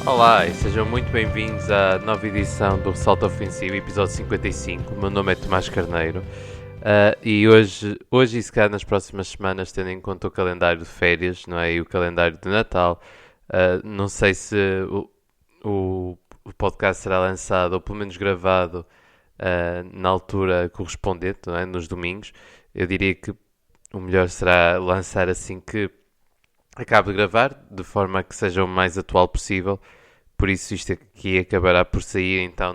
Olá e sejam muito bem-vindos à nova edição do Ressalto Ofensivo, episódio 55. O meu nome é Tomás Carneiro e hoje e se calhar nas próximas semanas, tendo em conta o calendário de férias, não é? E o calendário de Natal, não sei se o podcast será lançado ou pelo menos gravado na altura correspondente, não é? Nos domingos. Eu diria que o melhor será lançar assim que acabe de gravar, de forma a que seja o mais atual possível. Por isso isto aqui acabará por sair então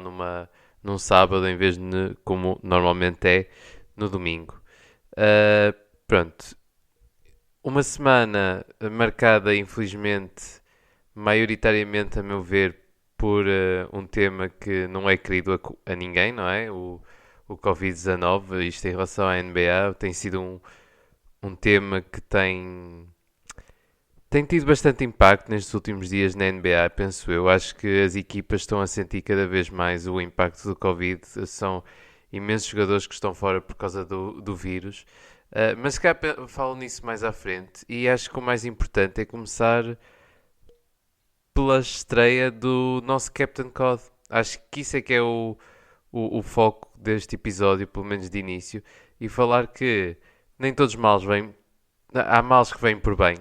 num sábado em vez de como normalmente é no domingo. Uh, Pronto, uma semana marcada infelizmente maioritariamente a meu ver por um tema que não é querido a ninguém, não é? O Covid-19, isto em relação à NBA, tem sido um tema que tem tido bastante impacto nestes últimos dias na NBA, penso eu. Acho que as equipas estão a sentir cada vez mais o impacto do Covid. São imensos jogadores que estão fora por causa do vírus. Mas se calhar falo nisso mais à frente. E acho que o mais importante é começar pela estreia do nosso Captain COD. Acho que isso é que é o foco deste episódio, pelo menos de início. E falar que nem todos os males vêm. Há males que vêm por bem.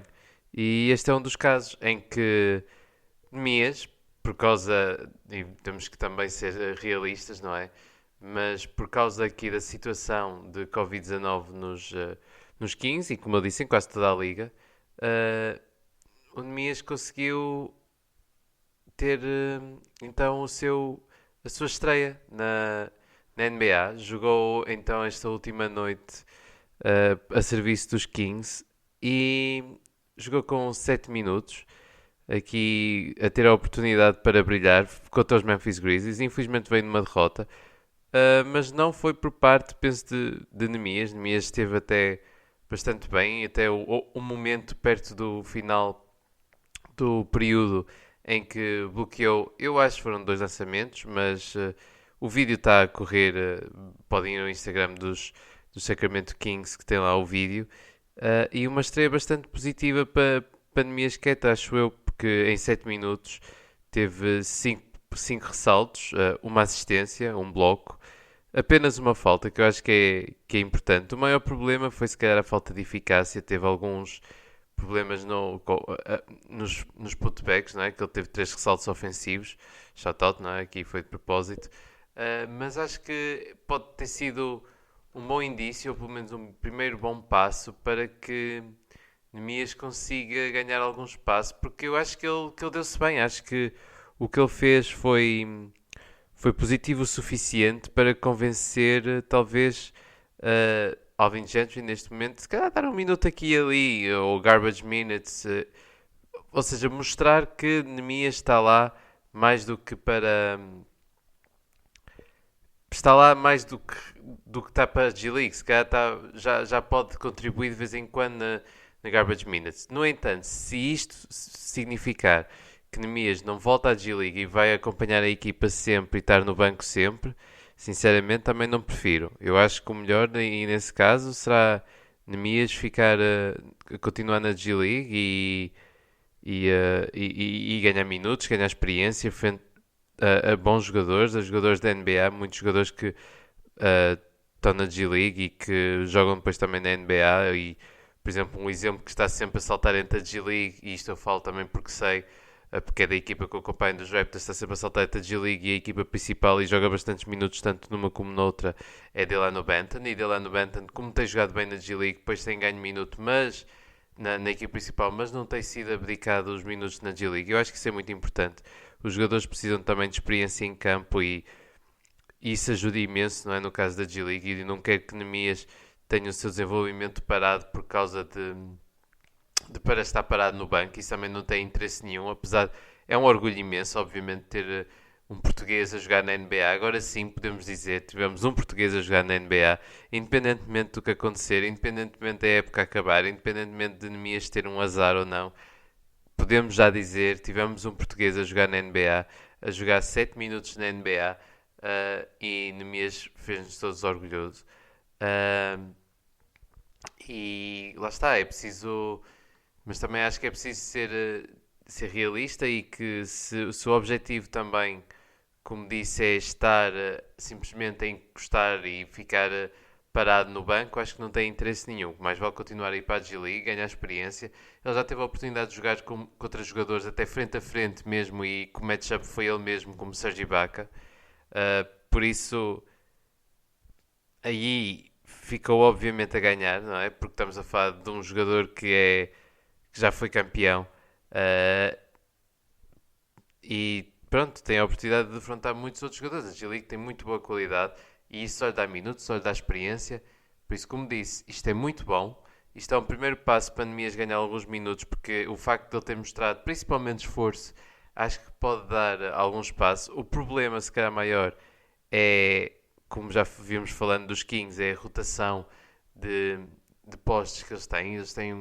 E este é um dos casos em que Nemias, por causa, e temos que também ser realistas, não é? Mas por causa aqui da situação de Covid-19 nos 15, e como eu disse, em quase toda a liga, o Nemias conseguiu ter então a sua estreia na NBA. Jogou então esta última noite a serviço dos Kings e jogou com 7 minutos aqui a ter a oportunidade para brilhar contra os Memphis Grizzlies. Infelizmente veio numa derrota, mas não foi por parte, penso, de Nemias. Nemias esteve até bastante bem, até o momento perto do final do período em que bloqueou. Eu acho que foram dois lançamentos, mas o vídeo está a correr. Podem ir ao Instagram do Sacramento Kings que tem lá o vídeo. E uma estreia bastante positiva para Nemias Queta, acho eu, porque em 7 minutos teve 5 ressaltos, uma assistência, um bloco, apenas uma falta, que eu acho que é importante. O maior problema foi se calhar a falta de eficácia, teve alguns problemas nos putbacks, não é? Que ele teve 3 ressaltos ofensivos, shoutout, não é? Aqui foi de propósito. Mas acho que pode ter sido um bom indício, ou pelo menos um primeiro bom passo para que Nemias consiga ganhar algum espaço, porque eu acho que ele deu-se bem. Acho que o que ele fez foi positivo o suficiente para convencer, talvez, Alvin Gentry neste momento, se calhar dar um minuto aqui e ali, ou garbage minutes, ou seja, mostrar que Nemias está lá mais do que para. Está lá mais do que está para a G-League. Se calhar já pode contribuir de vez em quando na Garbage Minutes. No entanto, se isto significar que Nemias não volta à G-League e vai acompanhar a equipa sempre e estar no banco sempre, sinceramente também não prefiro. Eu acho que o melhor e nesse caso será Nemias ficar continuar na G-League e ganhar minutos, ganhar experiência frente a bons jogadores, a jogadores da NBA, muitos jogadores que estão na G-League e que jogam depois também na NBA. E, por exemplo, um exemplo que está sempre a saltar entre a G-League, e isto eu falo também porque sei, porque é da equipa que eu acompanho dos Raptors, está sempre a saltar entre a G-League e a equipa principal e joga bastantes minutos, tanto numa como noutra, é Delano Banton. E Delano Banton, como tem jogado bem na G-League, depois tem ganho minuto, mas na equipe principal, mas não tem sido abdicado os minutos na G-League. Eu acho que isso é muito importante. Os jogadores precisam também de experiência em campo e isso ajuda imenso, não é? No caso da G-League, e não quero que Nemias tenha o seu desenvolvimento parado por causa de para estar parado no banco. Isso também não tem interesse nenhum, apesar é um orgulho imenso, obviamente, ter um português a jogar na NBA. Agora sim podemos dizer, tivemos um português a jogar na NBA, independentemente do que acontecer, independentemente da época acabar, independentemente de Nemias ter um azar ou não, podemos já dizer, tivemos um português a jogar na NBA, a jogar 7 minutos na NBA, e Nemias fez-nos todos orgulhosos. Uh, e lá está, é preciso, mas também acho que é preciso ser ser realista e que se o objetivo também, como disse, é estar simplesmente a encostar e ficar parado no banco, acho que não tem interesse nenhum. Mais vale continuar a ir para a G-League, ganhar experiência. Ele já teve a oportunidade de jogar contra jogadores até frente a frente mesmo e que o matchup foi ele mesmo, como Sergi Ibaka. Por isso, aí ficou obviamente a ganhar, não é? Porque estamos a falar de um jogador que já foi campeão. Uh, e pronto, tem a oportunidade de defrontar muitos outros jogadores. A G-League tem muito boa qualidade e isso só lhe dá minutos, só lhe dá experiência. Por isso, como disse, isto é muito bom. Isto é um primeiro passo para Nemias ganhar alguns minutos, porque o facto de ele ter mostrado principalmente esforço, acho que pode dar algum espaço. O problema, se calhar maior, é, como já vimos falando dos Kings, é a rotação de, de postos que eles têm. Eles têm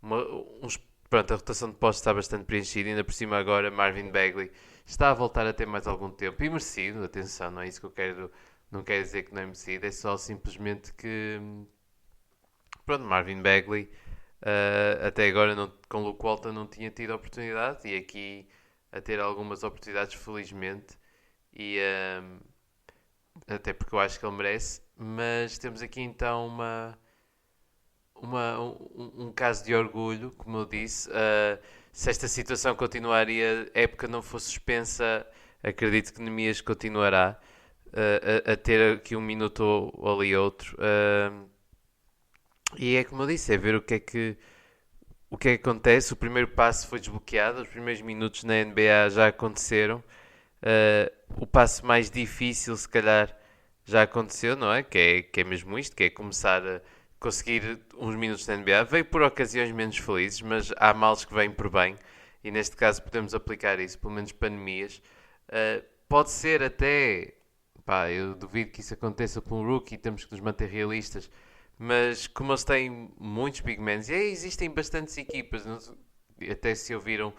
uma, uns pronto, a rotação de postos está bastante preenchida, ainda por cima agora Marvin Bagley está a voltar a ter mais algum tempo e merecido, atenção, não é isso que eu quero, não quer dizer que não é merecido, é só simplesmente que pronto, Marvin Bagley até agora com Luke Walton não tinha tido oportunidade e aqui a ter algumas oportunidades felizmente e até porque eu acho que ele merece, mas temos aqui então um caso de orgulho, como eu disse. Se esta situação continuar e a época não for suspensa, acredito que Nemias continuará a ter aqui um minuto ou ali outro. E é como eu disse, é ver o que é que acontece. O primeiro passo foi desbloqueado, os primeiros minutos na NBA já aconteceram. O passo mais difícil, se calhar, já aconteceu, não é? Que é mesmo isto, que é começar a conseguir uns minutos na NBA. Veio por ocasiões menos felizes, mas há males que vêm por bem. E neste caso podemos aplicar isso, pelo menos pandemias. Pode ser até, pá, eu duvido que isso aconteça com um rookie, temos que nos manter realistas. Mas como eles têm muitos big men, e aí existem bastantes equipas, até se ouviram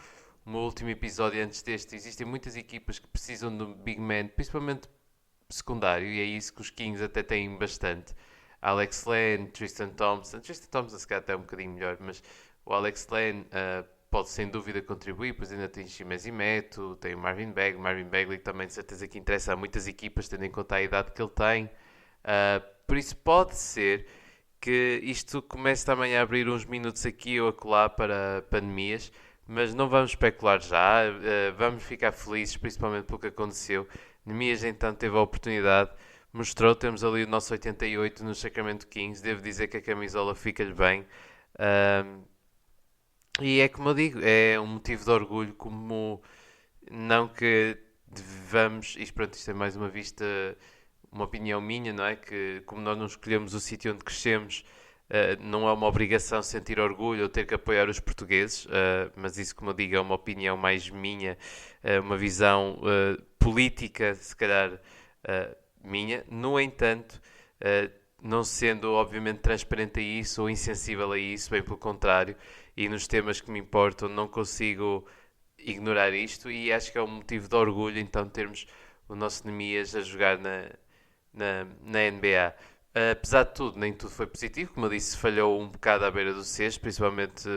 o meu último episódio antes deste, existem muitas equipas que precisam de um big man, principalmente secundário, e é isso que os Kings até têm bastante. Alex Len, Tristan Thompson se calhar até é um bocadinho melhor, mas o Alex Len pode sem dúvida contribuir, pois ainda tem Chimezie Meto, tem o Marvin Bagley também de certeza que interessa a muitas equipas, tendo em conta a idade que ele tem. Por isso pode ser que isto comece também a abrir uns minutos aqui ou acolá para pandemias, mas não vamos especular já, vamos ficar felizes principalmente pelo que aconteceu. Nemias então teve a oportunidade, mostrou, temos ali o nosso 88 no Sacramento Kings, devo dizer que a camisola fica-lhe bem. Um, e é como eu digo, é um motivo de orgulho, como não que devamos, isto pronto, isto é mais uma vista, uma opinião minha, não é? Que como nós não escolhemos o sítio onde crescemos, não é uma obrigação sentir orgulho ou ter que apoiar os portugueses, mas isso, como eu digo, é uma opinião mais minha, uma visão política, se calhar minha. No entanto, não sendo obviamente transparente a isso ou insensível a isso, bem pelo contrário, e nos temas que me importam, não consigo ignorar isto e acho que é um motivo de orgulho então termos o nosso Nemias a jogar na NBA. Apesar de tudo, nem tudo foi positivo, como eu disse, falhou um bocado à beira do cesto, principalmente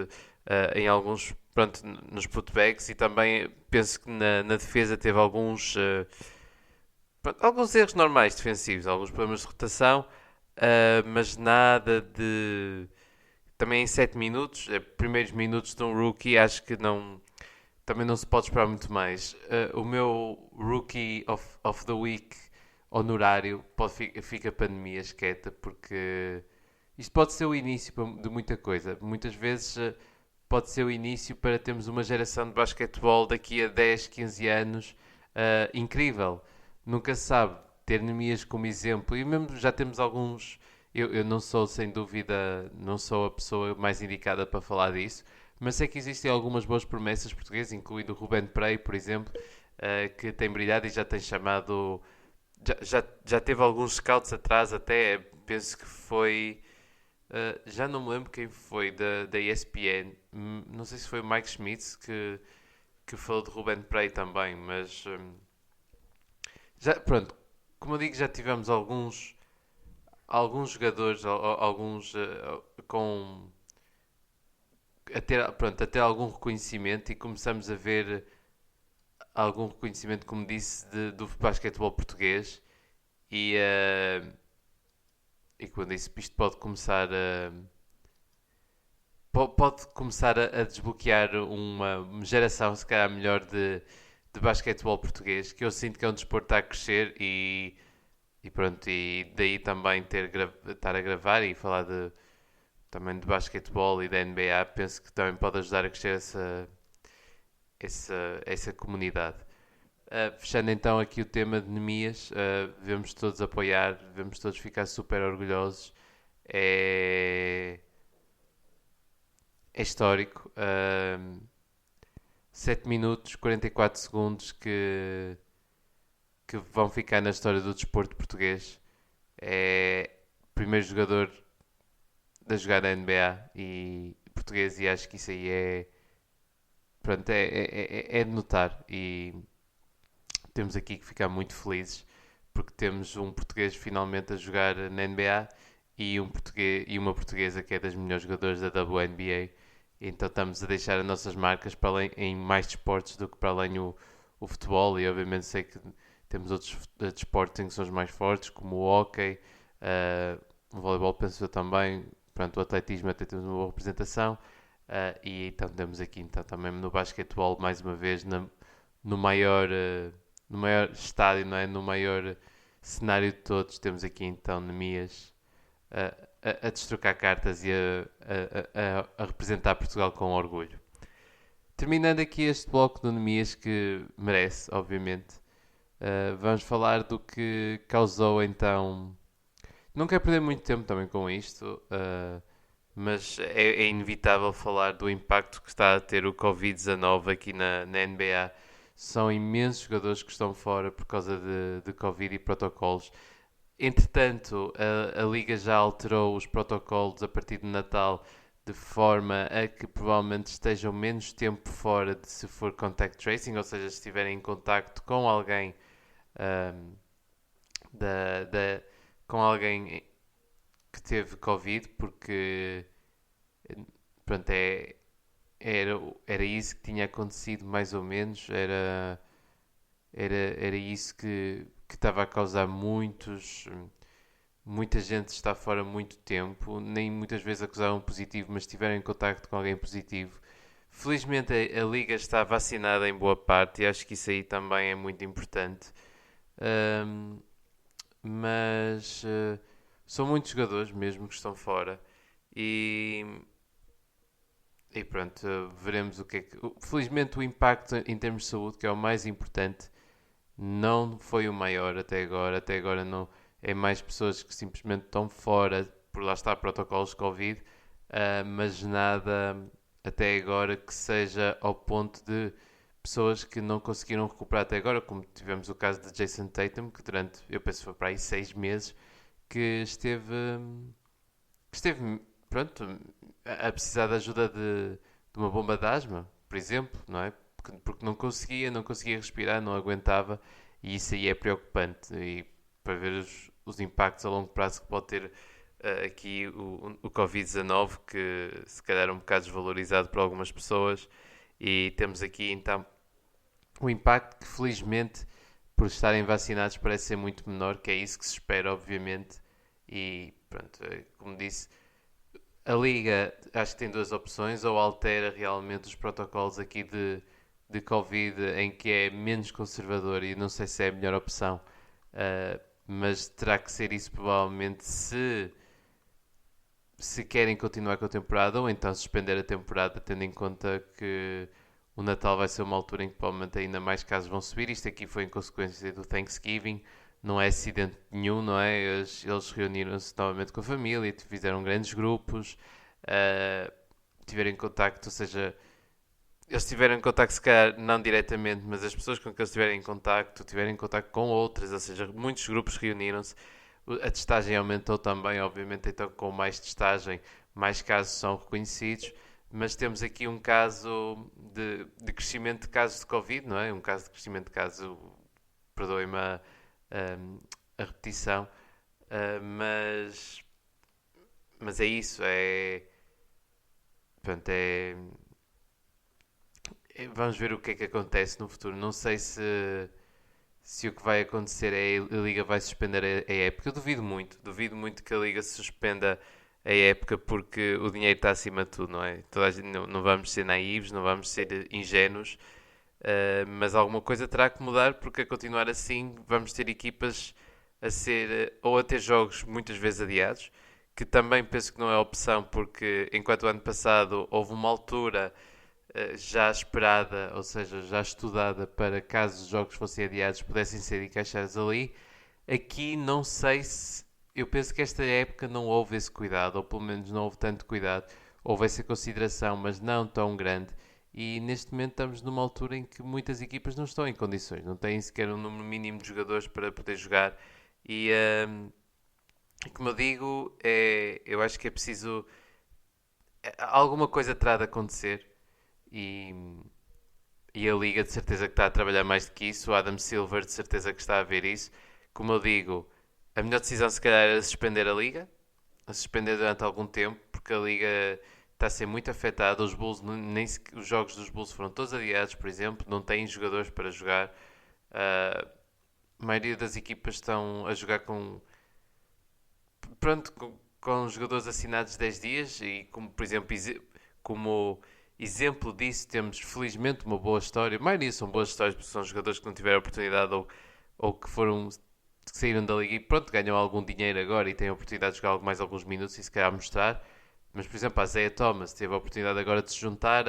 em alguns, pronto, nos putbacks e também penso que na defesa teve pronto, alguns erros normais defensivos, alguns problemas de rotação, mas nada de. Também em 7 minutos, primeiros minutos de um rookie, acho que não, também não se pode esperar muito mais. O meu Rookie of the Week honorário fica pandemias quieta, porque isto pode ser o início de muita coisa. Muitas vezes pode ser o início para termos uma geração de basquetebol daqui a 10, 15 anos incrível. Nunca se sabe. Ter Nemias como exemplo, e mesmo já temos alguns. Eu não sou, sem dúvida, não sou a pessoa mais indicada para falar disso, mas sei que existem algumas boas promessas portuguesas, incluindo o Ruben Prey, por exemplo, que tem brilhado e já tem chamado. Já teve alguns scouts atrás, até penso que foi. Já não me lembro quem foi da ESPN. Não sei se foi o Mike Schmitz que falou de Ruben Prey também, mas. Já, pronto, como eu digo, já tivemos alguns jogadores, alguns com a ter algum reconhecimento e começamos a ver algum reconhecimento, como disse, do basquetebol português e, e quando isso isto pode começar pode começar a desbloquear uma geração, se calhar melhor, de basquetebol português, que eu sinto que é um desporto que está a crescer e pronto, e daí também estar a gravar e falar também de basquetebol e da NBA, penso que também pode ajudar a crescer essa comunidade. Fechando então aqui o tema de Nemias, devemos todos apoiar, devemos todos ficar super orgulhosos. É, é histórico. 7 minutos, 44 segundos que vão ficar na história do desporto português. É o primeiro jogador a jogar na NBA e português, e acho que isso aí pronto, é de notar. E temos aqui que ficar muito felizes porque temos um português finalmente a jogar na NBA e, e uma portuguesa que é das melhores jogadoras da WNBA. Então estamos a deixar as nossas marcas para além, em mais desportos do que para além o futebol. E obviamente sei que temos outros desportos em que são os mais fortes, como o hóquei, o voleibol penso eu também. Pronto, o atletismo até temos uma boa representação. E então temos aqui então, também no basquetebol mais uma vez no maior no maior estádio, não é? No maior cenário de todos, temos aqui então Nemias a destrocar cartas e a representar Portugal com orgulho. Terminando aqui este bloco do Nemias, que merece, obviamente, vamos falar do que causou então. Não quero perder muito tempo também com isto, mas é inevitável falar do impacto que está a ter o Covid-19 aqui na NBA. São imensos jogadores que estão fora por causa de Covid e protocolos. Entretanto, a Liga já alterou os protocolos a partir de Natal de forma a que provavelmente estejam menos tempo fora de se for contact tracing, ou seja, se estiverem em contacto com alguém ahm, da, da- com alguém que teve Covid, porque pronto, era, era isso que tinha acontecido mais ou menos, era isso que estava a causar muita gente está fora muito tempo, nem muitas vezes acusaram positivo, mas estiveram em contacto com alguém positivo. Felizmente a Liga está vacinada em boa parte e acho que isso aí também é muito importante. Ahm, mas são muitos jogadores mesmo que estão fora e, e pronto, veremos o que é que. Felizmente o impacto em termos de saúde, que é o mais importante, não foi o maior até agora. Até agora não é mais pessoas que simplesmente estão fora por lá estar protocolos Covid, mas nada até agora que seja ao ponto de pessoas que não conseguiram recuperar até agora, como tivemos o caso de Jason Tatum, que durante, eu penso, foi para aí 6 meses, que esteve pronto, a precisar de ajuda de uma bomba de asma, por exemplo, não é? Porque não conseguia respirar, não aguentava, e isso aí é preocupante. E para ver os impactos a longo prazo que pode ter aqui o Covid-19, que se calhar é um bocado desvalorizado por algumas pessoas, e temos aqui então o impacto que felizmente por estarem vacinados parece ser muito menor, que é isso que se espera, obviamente, e pronto, como disse, a Liga acho que tem duas opções, ou altera realmente os protocolos aqui de Covid em que é menos conservador e não sei se é a melhor opção, mas terá que ser isso provavelmente se querem continuar com a temporada ou então suspender a temporada, tendo em conta que o Natal vai ser uma altura em que provavelmente ainda mais casos vão subir. Isto aqui foi em consequência do Thanksgiving, não é acidente nenhum, não é? Eles reuniram-se novamente com a família, fizeram grandes grupos, uh, tiveram contacto, ou seja, eles tiveram contacto, se calhar não diretamente, mas as pessoas com que eles tiveram em contacto com outras, ou seja, muitos grupos reuniram-se. A testagem aumentou também, obviamente, então com mais testagem, mais casos são reconhecidos, mas temos aqui um caso de crescimento de casos de Covid, não é? Um caso de crescimento de casos, perdoem-me a repetição, mas é isso, Portanto, vamos ver o que é que acontece no futuro. Não sei se o que vai acontecer é a Liga vai suspender a época. Eu duvido muito que a Liga suspenda a época porque o dinheiro está acima de tudo, não é? Toda a gente, não vamos ser naivos, não vamos ser ingênuos, mas alguma coisa terá que mudar porque a continuar assim vamos ter equipas a ser ou a ter jogos muitas vezes adiados, que também penso que não é opção porque enquanto o ano passado houve uma altura já esperada, ou seja, já estudada para caso os jogos fossem adiados pudessem ser encaixados ali. Aqui não sei se. Eu penso que esta época não houve esse cuidado, ou pelo menos não houve tanto cuidado. Houve essa consideração, mas não tão grande. E neste momento estamos numa altura em que muitas equipas não estão em condições, não têm sequer um número mínimo de jogadores para poder jogar. E como eu digo, eu acho que é preciso. Alguma coisa terá de acontecer e, e a Liga de certeza que está a trabalhar mais do que isso. O Adam Silver de certeza que está a ver isso. Como eu digo, a melhor decisão se calhar era suspender a Liga, a suspender durante algum tempo, porque a Liga está a ser muito afetada. Os Bulls, nem os jogos dos Bulls foram todos adiados, por exemplo, não têm jogadores para jogar. A maioria das equipas estão a jogar pronto, com jogadores assinados 10 dias e como por exemplo como exemplo disso temos felizmente uma boa história. A maioria são boas histórias porque são jogadores que não tiveram oportunidade ou que foram que saíram da liga e pronto, ganham algum dinheiro agora e têm a oportunidade de jogar mais alguns minutos e se calhar mostrar. Mas por exemplo a Isaiah Thomas teve a oportunidade agora de se juntar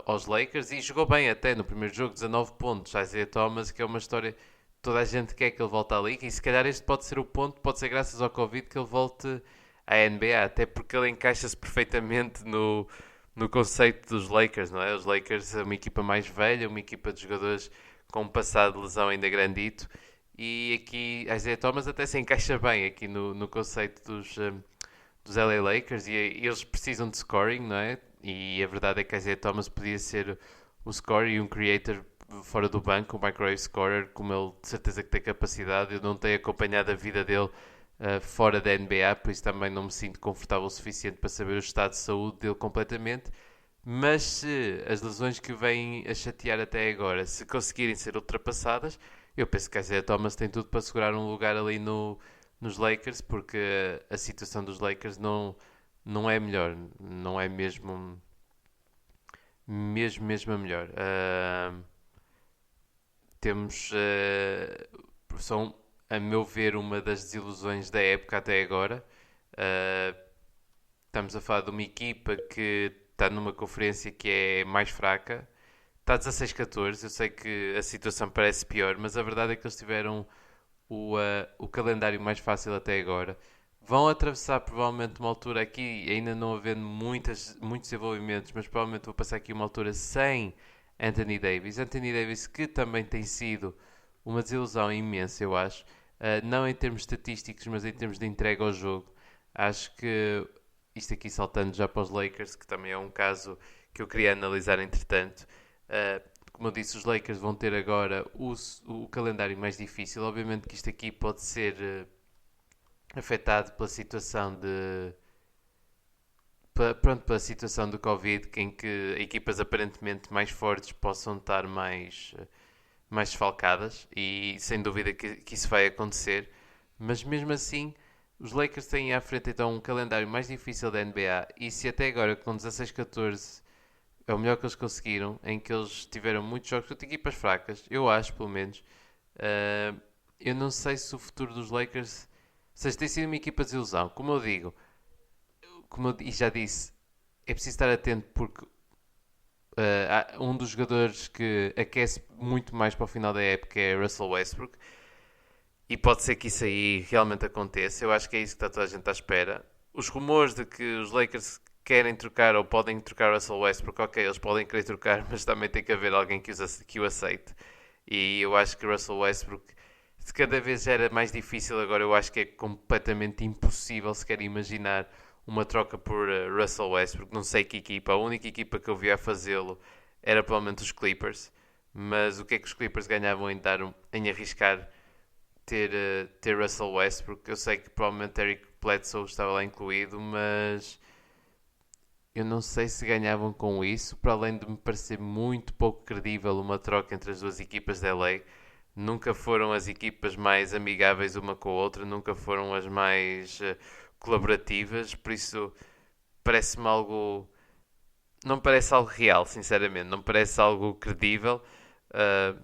aos Lakers e jogou bem até no primeiro jogo, 19 pontos. A Isaiah Thomas, que é uma história, toda a gente quer que ele volte à liga e se calhar este pode ser o ponto, pode ser graças ao Covid que ele volte à NBA, até porque ele encaixa-se perfeitamente no conceito dos Lakers, não é? Os Lakers são uma equipa mais velha, uma equipa de jogadores com um passado de lesão ainda grandito e aqui a Isaiah Thomas até se encaixa bem aqui no conceito dos LA Lakers e eles precisam de scoring, não é? E a verdade é que a Isaiah Thomas podia ser um scorer e um creator fora do banco, um microwave scorer, como ele de certeza que tem capacidade. Eu não tenho acompanhado a vida dele fora da NBA, por isso também não me sinto confortável o suficiente para saber o estado de saúde dele completamente. Mas se as lesões que vêm a chatear até agora, se conseguirem ser ultrapassadas, eu penso que a Isaiah Thomas tem tudo para segurar um lugar ali nos Lakers, porque a situação dos Lakers não é melhor, não é mesmo a melhor. Temos, são, a meu ver, uma das desilusões da época até agora. Uh, Estamos a falar de uma equipa que está numa conferência que é mais fraca. Está 16-14. Eu sei que a situação parece pior, mas a verdade é que eles tiveram o calendário mais fácil até agora. Vão atravessar provavelmente uma altura aqui, ainda não havendo muitos desenvolvimentos, mas provavelmente vou passar aqui uma altura sem Anthony Davis. Anthony Davis que também tem sido uma desilusão imensa, eu acho. Não em termos estatísticos, mas em termos de entrega ao jogo. Acho que isto aqui saltando já para os Lakers, que também é um caso que eu queria analisar entretanto. Como eu disse, os Lakers vão ter agora o calendário mais difícil. Obviamente que isto aqui pode ser afetado pela situação pela situação do Covid, em que equipas aparentemente mais fortes possam estar mais desfalcadas e sem dúvida que isso vai acontecer. Mas mesmo assim, os Lakers têm à frente então um calendário mais difícil da NBA e se até agora com 16-14 é o melhor que eles conseguiram, em que eles tiveram muitos jogos contra equipas fracas, eu acho pelo menos, eu não sei se o futuro dos Lakers, ou seja, tem sido uma equipa de ilusão, como eu digo, e já disse, é preciso estar atento porque um dos jogadores que aquece muito mais para o final da época é Russell Westbrook. E pode ser que isso aí realmente aconteça. Eu acho que é isso que está toda a gente à espera. Os rumores de que os Lakers querem trocar ou podem trocar Russell Westbrook, ok, eles podem querer trocar, mas também tem que haver alguém que o aceite. E eu acho que Russell Westbrook, se cada vez era mais difícil, agora eu acho que é completamente impossível sequer imaginar uma troca por Russell Westbrook. Não sei que equipa, a única equipa que eu vi a fazê-lo era provavelmente os Clippers. Mas o que é que os Clippers ganhavam em arriscar ter Russell Westbrook? Eu sei que provavelmente Eric Bledsoe estava lá incluído, mas eu não sei se ganhavam com isso, para além de me parecer muito pouco credível uma troca entre as duas equipas de LA. Nunca foram as equipas mais amigáveis uma com a outra, nunca foram as mais colaborativas, por isso parece-me algo. Não parece algo real, sinceramente, não parece algo credível. Uh,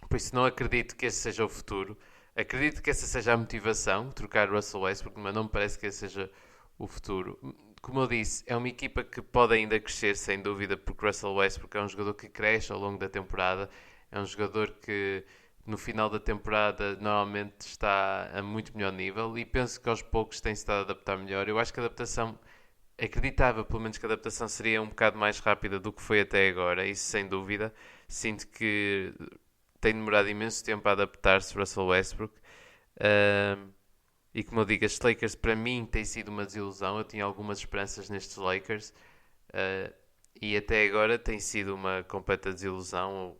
por isso não acredito que esse seja o futuro. Acredito que essa seja a motivação, trocar Russell Westbrook, mas não me parece que esse seja o futuro. Como eu disse, é uma equipa que pode ainda crescer, sem dúvida, porque Russell Westbrook é um jogador que cresce ao longo da temporada, é um jogador que no final da temporada normalmente está a muito melhor nível e penso que aos poucos tem-se estado a adaptar melhor. Eu acho que a adaptação, acreditava pelo menos que a adaptação seria um bocado mais rápida do que foi até agora, isso sem dúvida. Sinto que tem demorado imenso tempo a adaptar-se Russell Westbrook. Ahm, e como eu digo, estes Lakers para mim têm sido uma desilusão. Eu tinha algumas esperanças nestes Lakers e até agora tem sido uma completa desilusão.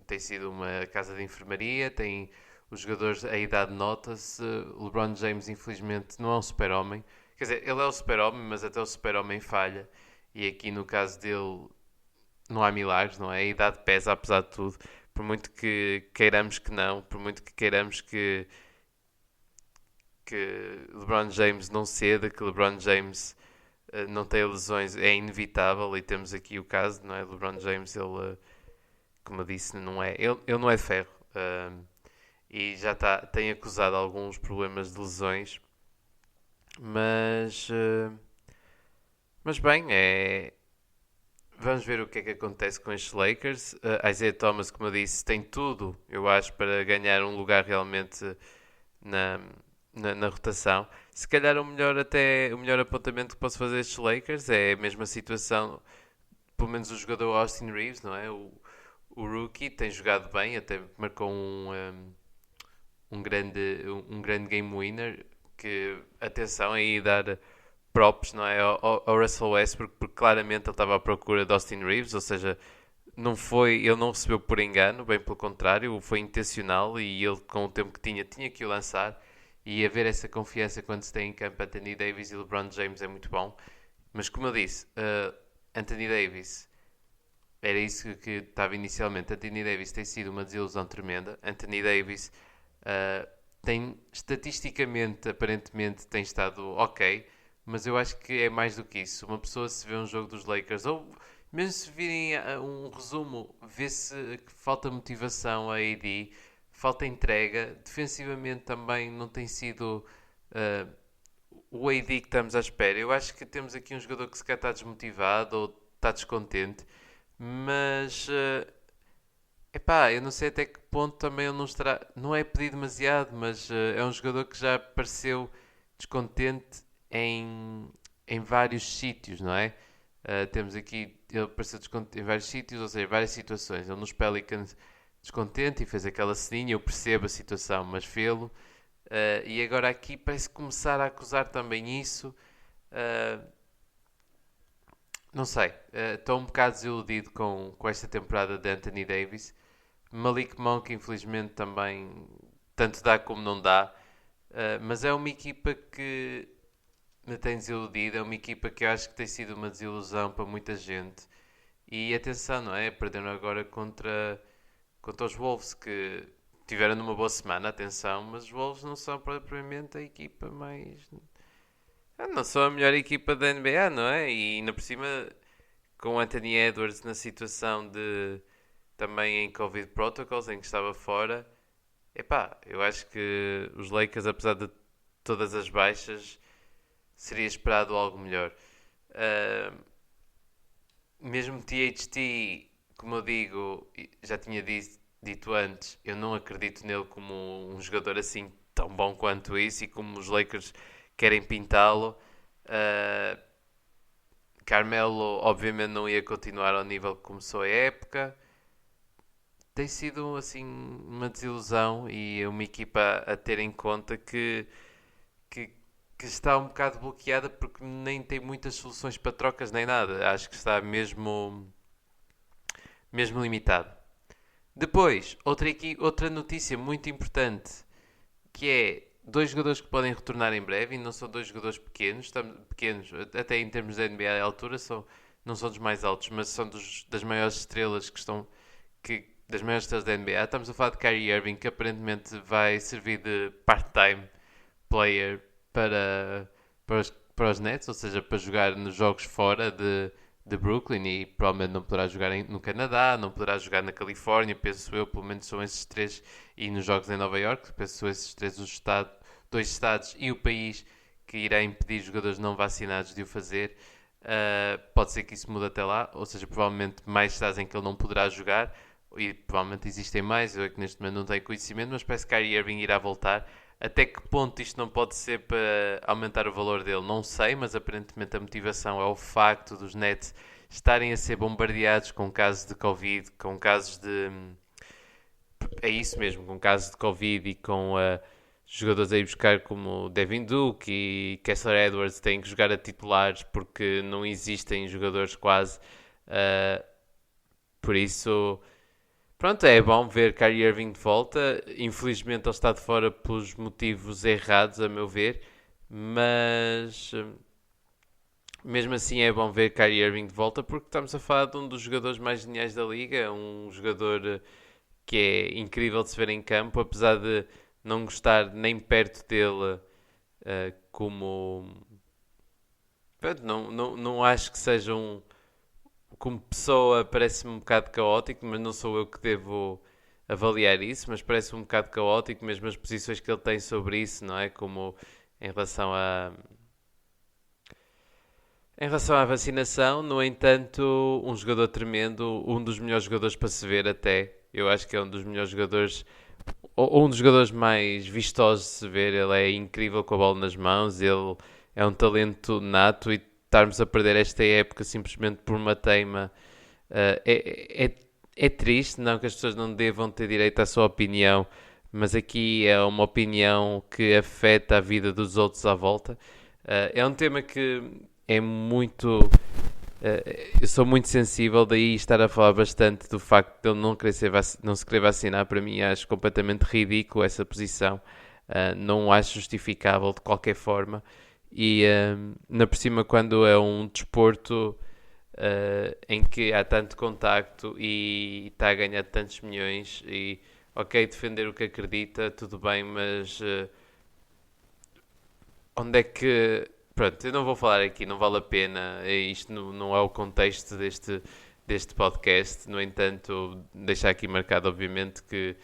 Tem sido uma casa de enfermaria. Tem os jogadores, a idade nota-se. LeBron James, infelizmente, não é um super-homem. Quer dizer, ele é o super-homem, mas até o super-homem falha. E aqui no caso dele, não há milagres, não é? A idade pesa, apesar de tudo. Por muito que queiramos que não, por muito que queiramos que LeBron James não ceda, que LeBron James não tenha lesões, é inevitável. E temos aqui o caso, não é? LeBron James, ele, como eu disse, não é, ele não é de ferro. E já tem acusado alguns problemas de lesões. Mas, mas bem, vamos ver o que é que acontece com estes Lakers. Isaiah Thomas, como eu disse, tem tudo, eu acho, para ganhar um lugar realmente na, na rotação. Se calhar o melhor apontamento que posso fazer a estes Lakers é a mesma situação, pelo menos o jogador Austin Reeves, não é? O rookie tem jogado bem, até marcou um grande game winner. Que, atenção aí, dar props, não é, ao Russell Westbrook, porque claramente ele estava à procura de Austin Reeves, ou seja, ele não recebeu por engano, bem pelo contrário, foi intencional e ele com o tempo que tinha que o lançar. E haver essa confiança quando se tem em campo Anthony Davis e LeBron James é muito bom. Mas como eu disse, Anthony Davis era isso que estava inicialmente. Anthony Davis tem sido uma desilusão tremenda. Anthony Davis uh, tem, estatisticamente, aparentemente, tem estado ok, mas eu acho que é mais do que isso. Uma pessoa se vê um jogo dos Lakers, ou mesmo se virem um resumo, vê-se que falta motivação a AD, falta entrega. Defensivamente também não tem sido uh, o AD que estamos à espera. Eu acho que temos aqui um jogador que se calhar está desmotivado ou está descontente, mas epá, eu não sei até que ponto também ele não estará. Não é pedir demasiado, mas é um jogador que já pareceu descontente em vários sítios, não é? Temos aqui, ele pareceu descontente em vários sítios, ou seja, várias situações. Ele nos Pelicans descontente e fez aquela ceninha, eu percebo a situação, mas fê-lo. E agora aqui parece começar a acusar também isso. Uh, não sei, estou um bocado desiludido com esta temporada de Anthony Davis. Malik Monk, infelizmente, também tanto dá como não dá. Mas é uma equipa que me tem desiludido. É uma equipa que eu acho que tem sido uma desilusão para muita gente. E atenção, não é? Perderam agora contra os Wolves, que tiveram numa boa semana, atenção, mas os Wolves não são propriamente a equipa mais. Não são a melhor equipa da NBA, não é? E ainda por cima, com Anthony Edwards na situação de também em Covid Protocols, em que estava fora. Epá, eu acho que os Lakers, apesar de todas as baixas, seria esperado algo melhor. Uh, Mesmo THT, como eu digo, já tinha dito antes, eu não acredito nele como um jogador assim tão bom quanto isso e como os Lakers querem pintá-lo. Uh, Carmelo, obviamente, não ia continuar ao nível que começou a época. Tem sido assim uma desilusão e uma equipa a ter em conta que, que está um bocado bloqueada porque nem tem muitas soluções para trocas nem nada. Acho que está mesmo limitado. Depois, outra notícia muito importante que é dois jogadores que podem retornar em breve e não são dois jogadores pequenos, pequenos até em termos de NBA à altura, não são dos mais altos, mas são das maiores estrelas das maiores estrelas da NBA. Estamos a falar de Kyrie Irving, que aparentemente vai servir de part-time player para os Nets, ou seja, para jogar nos jogos fora de Brooklyn e provavelmente não poderá jogar no Canadá, não poderá jogar na Califórnia, penso eu, pelo menos são esses três, e nos jogos em Nova York, penso esses três, dois estados e o país que irá impedir jogadores não vacinados de o fazer. Pode ser que isso mude até lá, ou seja, provavelmente mais estados em que ele não poderá jogar, e provavelmente existem mais, eu é que neste momento não tenho conhecimento, mas parece que Kyrie Irving irá voltar. Até que ponto isto não pode ser para aumentar o valor dele, não sei, mas aparentemente a motivação é o facto dos Nets estarem a ser bombardeados com casos de Covid, com casos de. É isso mesmo, com casos de Covid e com jogadores a ir buscar como Devin Duke e Kessler Edwards têm que jogar a titulares porque não existem jogadores quase. Uh, por isso. Pronto, é bom ver Kyrie Irving de volta. Infelizmente ele está de fora pelos motivos errados, a meu ver. Mas mesmo assim é bom ver Kyrie Irving de volta porque estamos a falar de um dos jogadores mais geniais da liga. Um jogador que é incrível de se ver em campo, apesar de não gostar nem perto dele como... Pronto, não acho que seja um como pessoa parece-me um bocado caótico, mas não sou eu que devo avaliar isso, mas parece um bocado caótico, mesmo as posições que ele tem sobre isso, não é? Como em relação em relação à vacinação, no entanto, um jogador tremendo, um dos melhores jogadores para se ver até. Eu acho que é um dos melhores jogadores, ou um dos jogadores mais vistosos de se ver. Ele é incrível com a bola nas mãos, ele é um talento nato e estarmos a perder esta época simplesmente por uma teima é triste, não que as pessoas não devam ter direito à sua opinião, mas aqui é uma opinião que afeta a vida dos outros à volta. É um tema que é muito. Eu sou muito sensível, daí estar a falar bastante do facto de ele não se querer vacinar. Para mim, acho completamente ridículo essa posição. Não acho justificável de qualquer forma. E na por cima, quando é um desporto em que há tanto contacto e está a ganhar tantos milhões, e ok, defender o que acredita, tudo bem, mas onde é que. Pronto, eu não vou falar aqui, não vale a pena. Isto não é o contexto deste podcast. No entanto, deixar aqui marcado, obviamente, que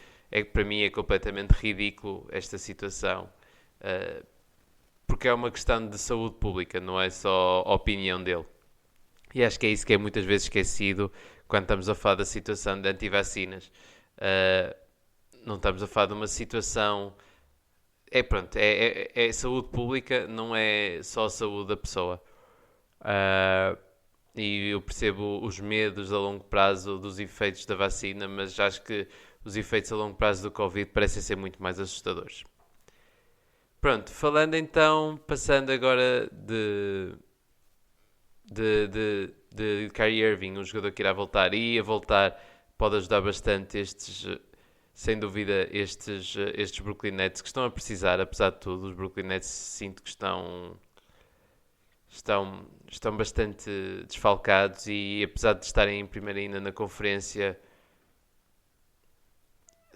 para mim é completamente ridículo esta situação. Porque é uma questão de saúde pública, não é só a opinião dele. E acho que é isso que é muitas vezes esquecido quando estamos a falar da situação de antivacinas. Não estamos a falar de uma situação. Pronto, é saúde pública, não é só a saúde da pessoa. E eu percebo os medos a longo prazo dos efeitos da vacina, mas acho que os efeitos a longo prazo do Covid parecem ser muito mais assustadores. Pronto, falando então, passando agora de Kyrie Irving, um jogador que irá voltar e a voltar pode ajudar bastante sem dúvida, estes Brooklyn Nets que estão a precisar, apesar de tudo. Os Brooklyn Nets sinto que estão bastante desfalcados e apesar de estarem em primeira ainda na conferência,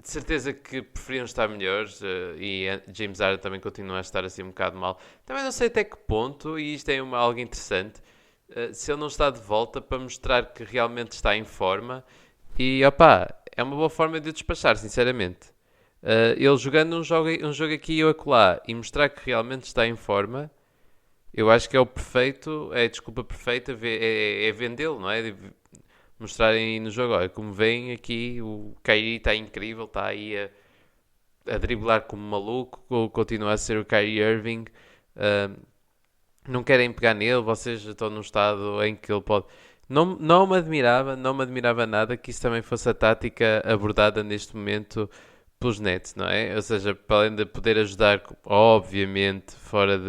de certeza que preferiam estar melhores e James Harden também continua a estar assim um bocado mal. Também não sei até que ponto, e isto é algo interessante, se ele não está de volta para mostrar que realmente está em forma e opá, é uma boa forma de o despachar, sinceramente. Ele jogando um jogo aqui e acolá e mostrar que realmente está em forma, eu acho que é o perfeito, é a desculpa perfeita, é vendê-lo, não é? Mostrarem no jogo, olha, como veem aqui, o Kyrie está incrível, está aí a driblar como maluco, continua a ser o Kyrie Irving. Não querem pegar nele, vocês estão num estado em que ele pode... não me admirava nada que isso também fosse a tática abordada neste momento pelos Nets, não é? Ou seja, para além de poder ajudar, obviamente, fora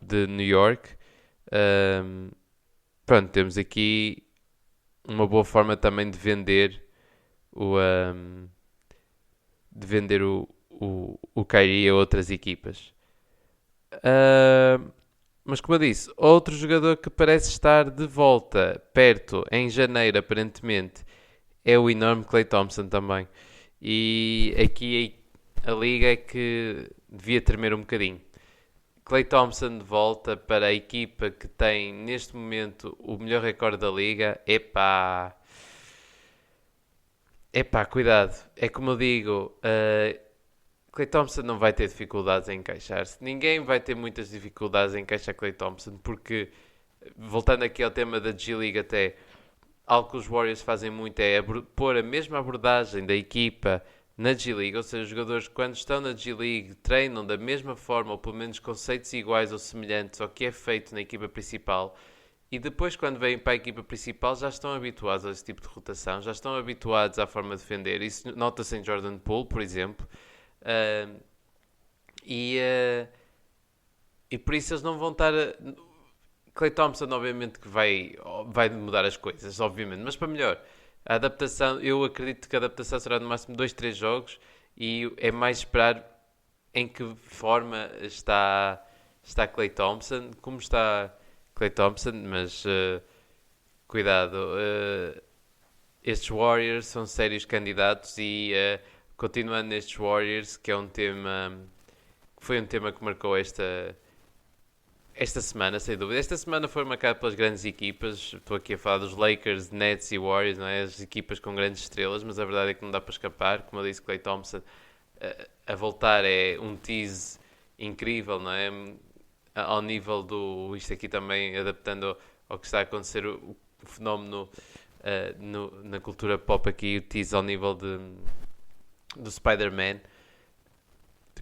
de New York, pronto, temos aqui uma boa forma também de vender o, de vender o Kyrie a outras equipas. Ah, mas como eu disse, outro jogador que parece estar de volta perto em janeiro, aparentemente, é o enorme Klay Thompson também. E aqui a liga é que devia tremer um bocadinho. Klay Thompson de volta para a equipa que tem neste momento o melhor recorde da liga. Epá, cuidado. É como eu digo, Klay Thompson não vai ter dificuldades em encaixar-se. Ninguém vai ter muitas dificuldades em encaixar Klay Thompson, porque, voltando aqui ao tema da G-League até, algo que os Warriors fazem muito é pôr a mesma abordagem da equipa na G-League, ou seja, os jogadores quando estão na G-League treinam da mesma forma, ou pelo menos conceitos iguais ou semelhantes ao que é feito na equipa principal, e depois quando vêm para a equipa principal já estão habituados a esse tipo de rotação, já estão habituados à forma de defender. Isso nota-se em Jordan Poole, por exemplo. Uh, e, uh, e por isso eles não vão estar... Klay Thompson, obviamente, que vai mudar as coisas, obviamente, mas para melhor. A adaptação, eu acredito que a adaptação será no máximo 2, 3 jogos e é mais esperar em que forma está Klay Thompson, como está Klay Thompson, mas cuidado, estes Warriors são sérios candidatos e continuando nestes Warriors, que é um tema, foi um tema que marcou esta semana, sem dúvida. Esta semana foi marcada pelas grandes equipas. Estou aqui a falar dos Lakers, Nets e Warriors, não é? As equipas com grandes estrelas, mas a verdade é que não dá para escapar. Como eu disse, Klay Thompson a voltar é um tease incrível, não é? Ao nível do... Isto aqui também adaptando ao que está a acontecer, o fenómeno na cultura pop aqui, o tease ao nível do Spider-Man.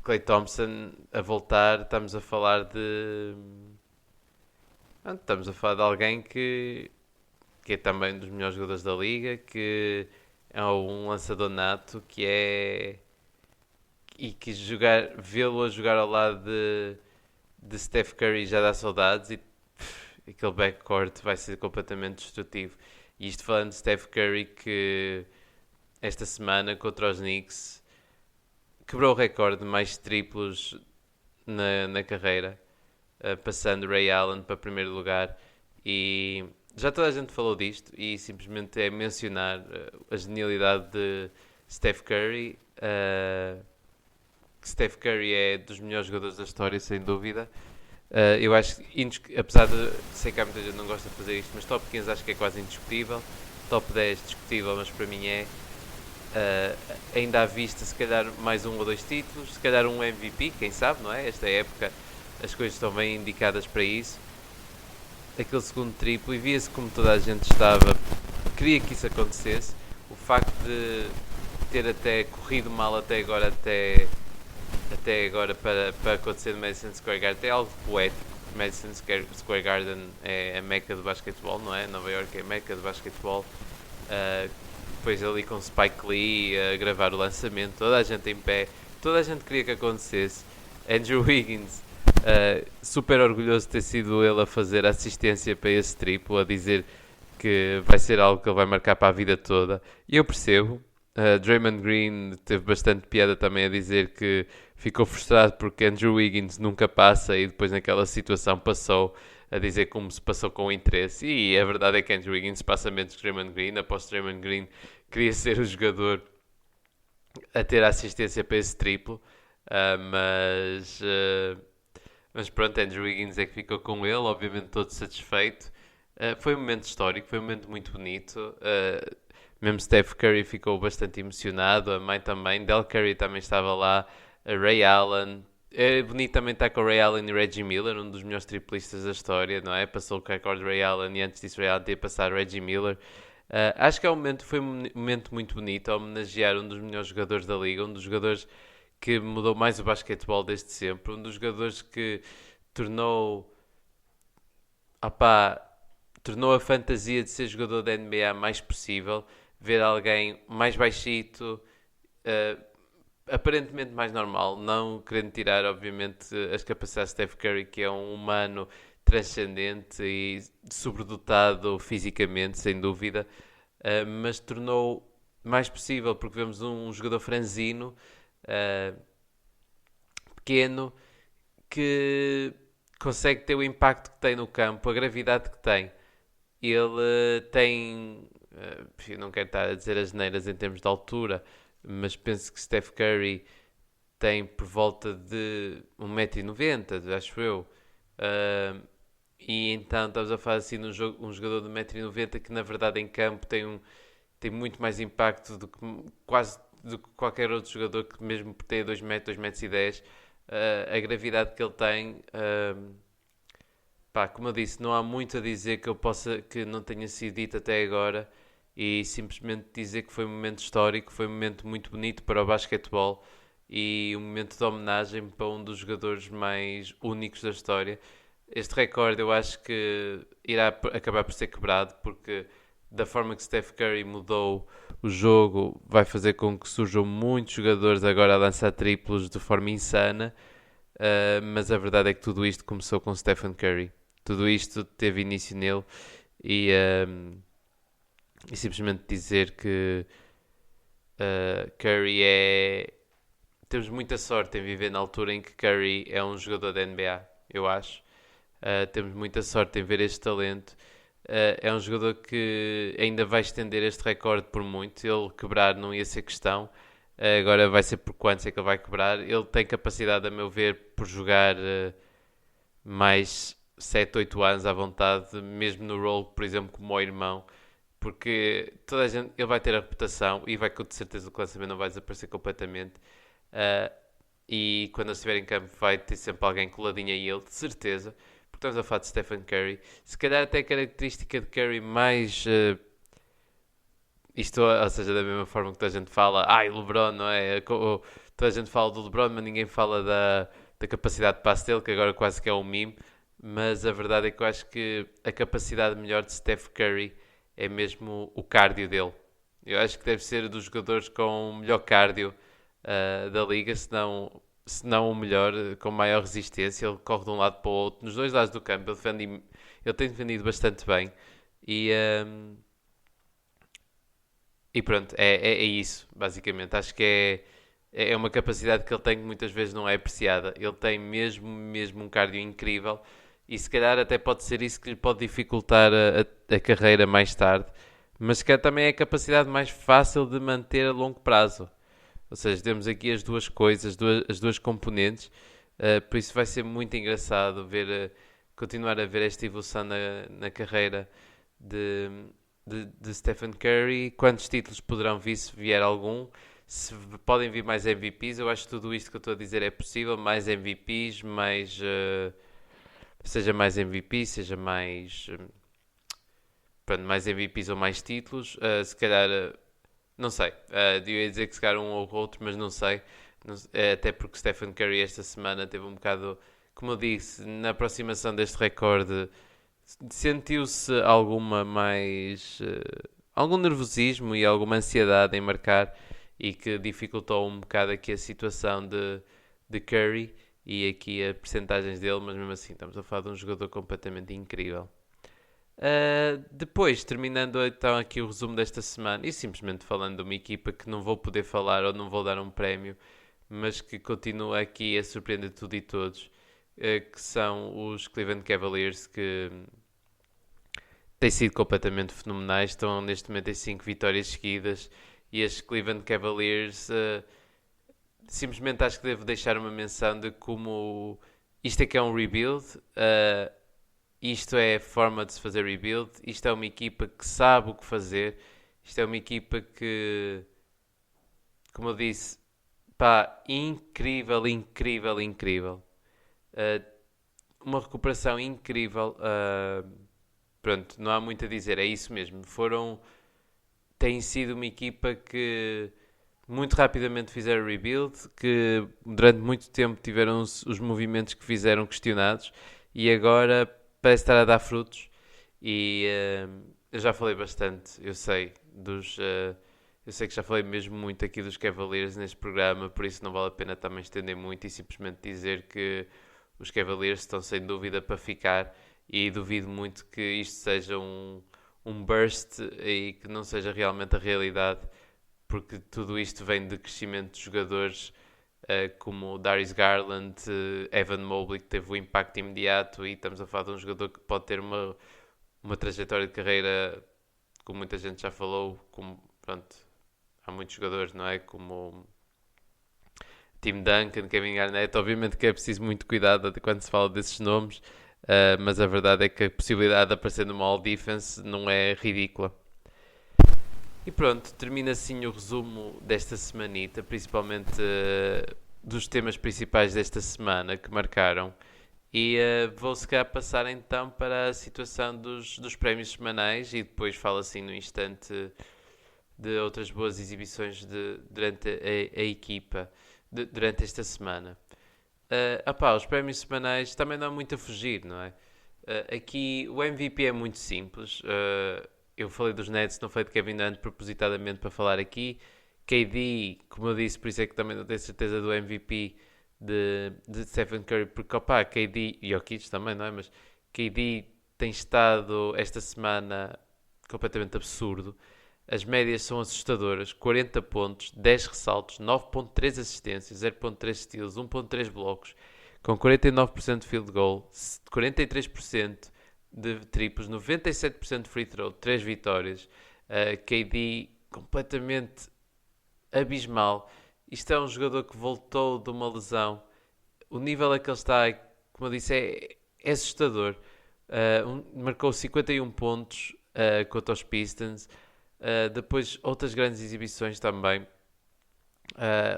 Klay Thompson a voltar, estamos a falar de... Estamos a falar de alguém que é também um dos melhores jogadores da liga, que é um lançador nato, que é... E que vê-lo a jogar ao lado de Steph Curry já dá saudades e aquele backcourt vai ser completamente destrutivo. E isto falando de Steph Curry, que esta semana contra os Knicks quebrou o recorde de mais triplos na carreira, passando Ray Allen para primeiro lugar. E já toda a gente falou disto e simplesmente é mencionar a genialidade de Steph Curry. Steph Curry é dos melhores jogadores da história, sem dúvida. Eu acho que, apesar de sei que há muita gente que não gosta de fazer isto, mas top 15 acho que é quase indiscutível. Top 10 discutível, mas para mim é. Ainda à vista, se calhar mais 1 ou 2 títulos, se calhar um MVP, quem sabe, não é? Esta época as coisas estão bem indicadas para isso. Aquele segundo triplo, e via-se como toda a gente queria que isso acontecesse. O facto de ter até corrido mal até agora para acontecer no Madison Square Garden é algo poético. Madison Square Garden é a meca do basquetebol, não é? Nova York é a meca do basquetebol. Depois ali com Spike Lee a gravar o lançamento, toda a gente em pé, toda a gente queria que acontecesse. Andrew Wiggins, super orgulhoso de ter sido ele a fazer a assistência para esse triplo, a dizer que vai ser algo que ele vai marcar para a vida toda. E eu percebo. Draymond Green teve bastante piada também a dizer que ficou frustrado porque Andrew Wiggins nunca passa e depois naquela situação passou, a dizer como se passou com interesse. E a verdade é que Andrew Wiggins passa menos que Draymond Green. Após Draymond Green queria ser o jogador a ter a assistência para esse triplo, mas pronto, Andrew Wiggins é que ficou com ele, obviamente todo satisfeito. Foi um momento histórico, foi um momento muito bonito. Mesmo Steph Curry ficou bastante emocionado, a mãe também, Del Curry também estava lá, a Ray Allen. É bonito também estar com o Ray Allen e Reggie Miller, um dos melhores triplistas da história, não é? Passou o recorde de Ray Allen e antes disso Ray Allen tinha passado Reggie Miller. Acho que foi um momento muito bonito a homenagear um dos melhores jogadores da liga, um dos jogadores que mudou mais o basquetebol desde sempre, um dos jogadores que tornou, tornou a fantasia de ser jogador da NBA mais possível. Ver alguém mais baixito, aparentemente mais normal, não querendo tirar, obviamente, as capacidades de Steph Curry, que é um humano transcendente e sobredotado fisicamente, sem dúvida, mas tornou mais possível, porque vemos um jogador franzino, uh, pequeno, que consegue ter o impacto que tem no campo, a gravidade que tem. Ele tem, eu não quero estar a dizer as neiras em termos de altura, mas penso que Steph Curry tem por volta de 1,90 m, acho eu. Uh, e então estamos a falar assim de um jogador de 1,90 m que na verdade em campo tem muito mais impacto do que quase do que qualquer outro jogador que mesmo por ter 2 metros, 2,10 m, a gravidade que ele tem, pá, como eu disse, não há muito a dizer que não tenha sido dito até agora, e simplesmente dizer que foi um momento histórico, foi um momento muito bonito para o basquetebol e um momento de homenagem para um dos jogadores mais únicos da história. Este recorde eu acho que irá acabar por ser quebrado, porque da forma que Steph Curry mudou o jogo vai fazer com que surjam muitos jogadores agora a lançar triplos de forma insana. Mas a verdade é que tudo isto começou com Stephen Curry. Tudo isto teve início nele, e, e simplesmente dizer que Curry é. Temos muita sorte em viver na altura em que Curry é um jogador da NBA, eu acho. Temos muita sorte em ver este talento. É um jogador que ainda vai estender este recorde por muito. Ele quebrar não ia ser questão. Agora vai ser por quantos é que ele vai quebrar. Ele tem capacidade, a meu ver, por jogar mais 7 8 anos à vontade, mesmo no role, por exemplo, como o irmão. Porque toda a gente, ele vai ter a reputação e vai com certeza o lançamento não vai desaparecer completamente. Uh, e quando ele estiver em campo vai ter sempre alguém coladinho a ele, de certeza. Porque estamos a falar de Stephen Curry. Se calhar até a característica de Curry mais... isto, ou seja, da mesma forma que toda a gente fala, ai, LeBron, não é? Toda a gente fala do LeBron, mas ninguém fala da capacidade de passe dele, que agora quase que é um meme. Mas a verdade é que eu acho que a capacidade melhor de Steph Curry é mesmo o cardio dele. Eu acho que deve ser dos jogadores com o melhor cardio da liga, se não o melhor, com maior resistência. Ele corre de um lado para o outro, nos dois lados do campo. Ele tem defendido bastante bem. E, e pronto, é isso, basicamente. Acho que é uma capacidade que ele tem que muitas vezes não é apreciada. Ele tem mesmo um cardio incrível, e se calhar até pode ser isso que lhe pode dificultar a carreira mais tarde, mas que também é a capacidade mais fácil de manter a longo prazo. Ou seja, temos aqui as duas coisas, as duas componentes, por isso vai ser muito engraçado continuar a ver esta evolução na carreira de, de Stephen Curry. Quantos títulos poderão vir, se vier algum? Se podem vir mais MVPs, eu acho que tudo isto que eu estou a dizer é possível. Mais MVPs, seja mais MVP, seja mais, pronto, mais MVPs ou mais títulos. Se calhar, não sei. Eu ia dizer que se calhar um ou outro, mas não sei. Até porque Stephen Curry esta semana teve um bocado, como eu disse, na aproximação deste recorde, sentiu-se algum nervosismo e alguma ansiedade em marcar, e que dificultou um bocado aqui a situação de Curry e aqui as percentagens dele, mas mesmo assim estamos a falar de um jogador completamente incrível. Depois, terminando então aqui o resumo desta semana, e simplesmente falando de uma equipa que não vou poder falar ou não vou dar um prémio, mas que continua aqui a surpreender tudo e todos, que são os Cleveland Cavaliers, que têm sido completamente fenomenais. Estão neste momento em 5 vitórias seguidas, e as Cleveland Cavaliers, simplesmente acho que devo deixar uma menção de como isto é que é um rebuild. Isto é a forma de se fazer rebuild. Isto é uma equipa que sabe o que fazer. Isto é uma equipa que, como eu disse, pá, incrível, incrível, incrível. Uma recuperação incrível. Pronto, não há muito a dizer, é isso mesmo. Tem sido uma equipa que muito rapidamente fizeram rebuild, que durante muito tempo tiveram os movimentos que fizeram questionados, e agora parece estar a dar frutos. E eu já falei bastante, eu sei que já falei mesmo muito aqui dos Cavaliers neste programa, por isso não vale a pena também estender muito e simplesmente dizer que os Cavaliers estão sem dúvida para ficar, e duvido muito que isto seja um burst e que não seja realmente a realidade, porque tudo isto vem de crescimento de jogadores como o Darius Garland, Evan Mobley, que teve o impacto imediato, e estamos a falar de um jogador que pode ter uma trajetória de carreira, como muita gente já falou, como, pronto, há muitos jogadores, não é? Como Tim Duncan, Kevin Garnett, obviamente que é preciso muito cuidado quando se fala desses nomes, mas a verdade é que a possibilidade de aparecer numa All-Defense não é ridícula. E pronto, termina assim o resumo desta semanita, principalmente dos temas principais desta semana que marcaram. E vou se calhar passar então para a situação dos prémios semanais e depois falo assim no instante de outras boas exibições durante a equipa durante esta semana. Os prémios semanais também não há muito a fugir, não é? Aqui o MVP é muito simples. Eu falei dos Nets, não falei de Kevin Durant propositadamente para falar aqui. KD, como eu disse, por isso é que também não tenho certeza do MVP de Stephen Curry, porque KD e Jokic também, não é? Mas KD tem estado esta semana completamente absurdo. As médias são assustadoras: 40 pontos, 10 ressaltos, 9.3 assistências, 0.3 steals, 1.3 blocos, com 49% de field goal, 43% de triplos, 97% de free throw, 3 vitórias. KD completamente abismal. Isto é um jogador que voltou de uma lesão. O nível a que ele está, como eu disse, é assustador. Marcou 51 pontos contra os Pistons. Depois outras grandes exibições também.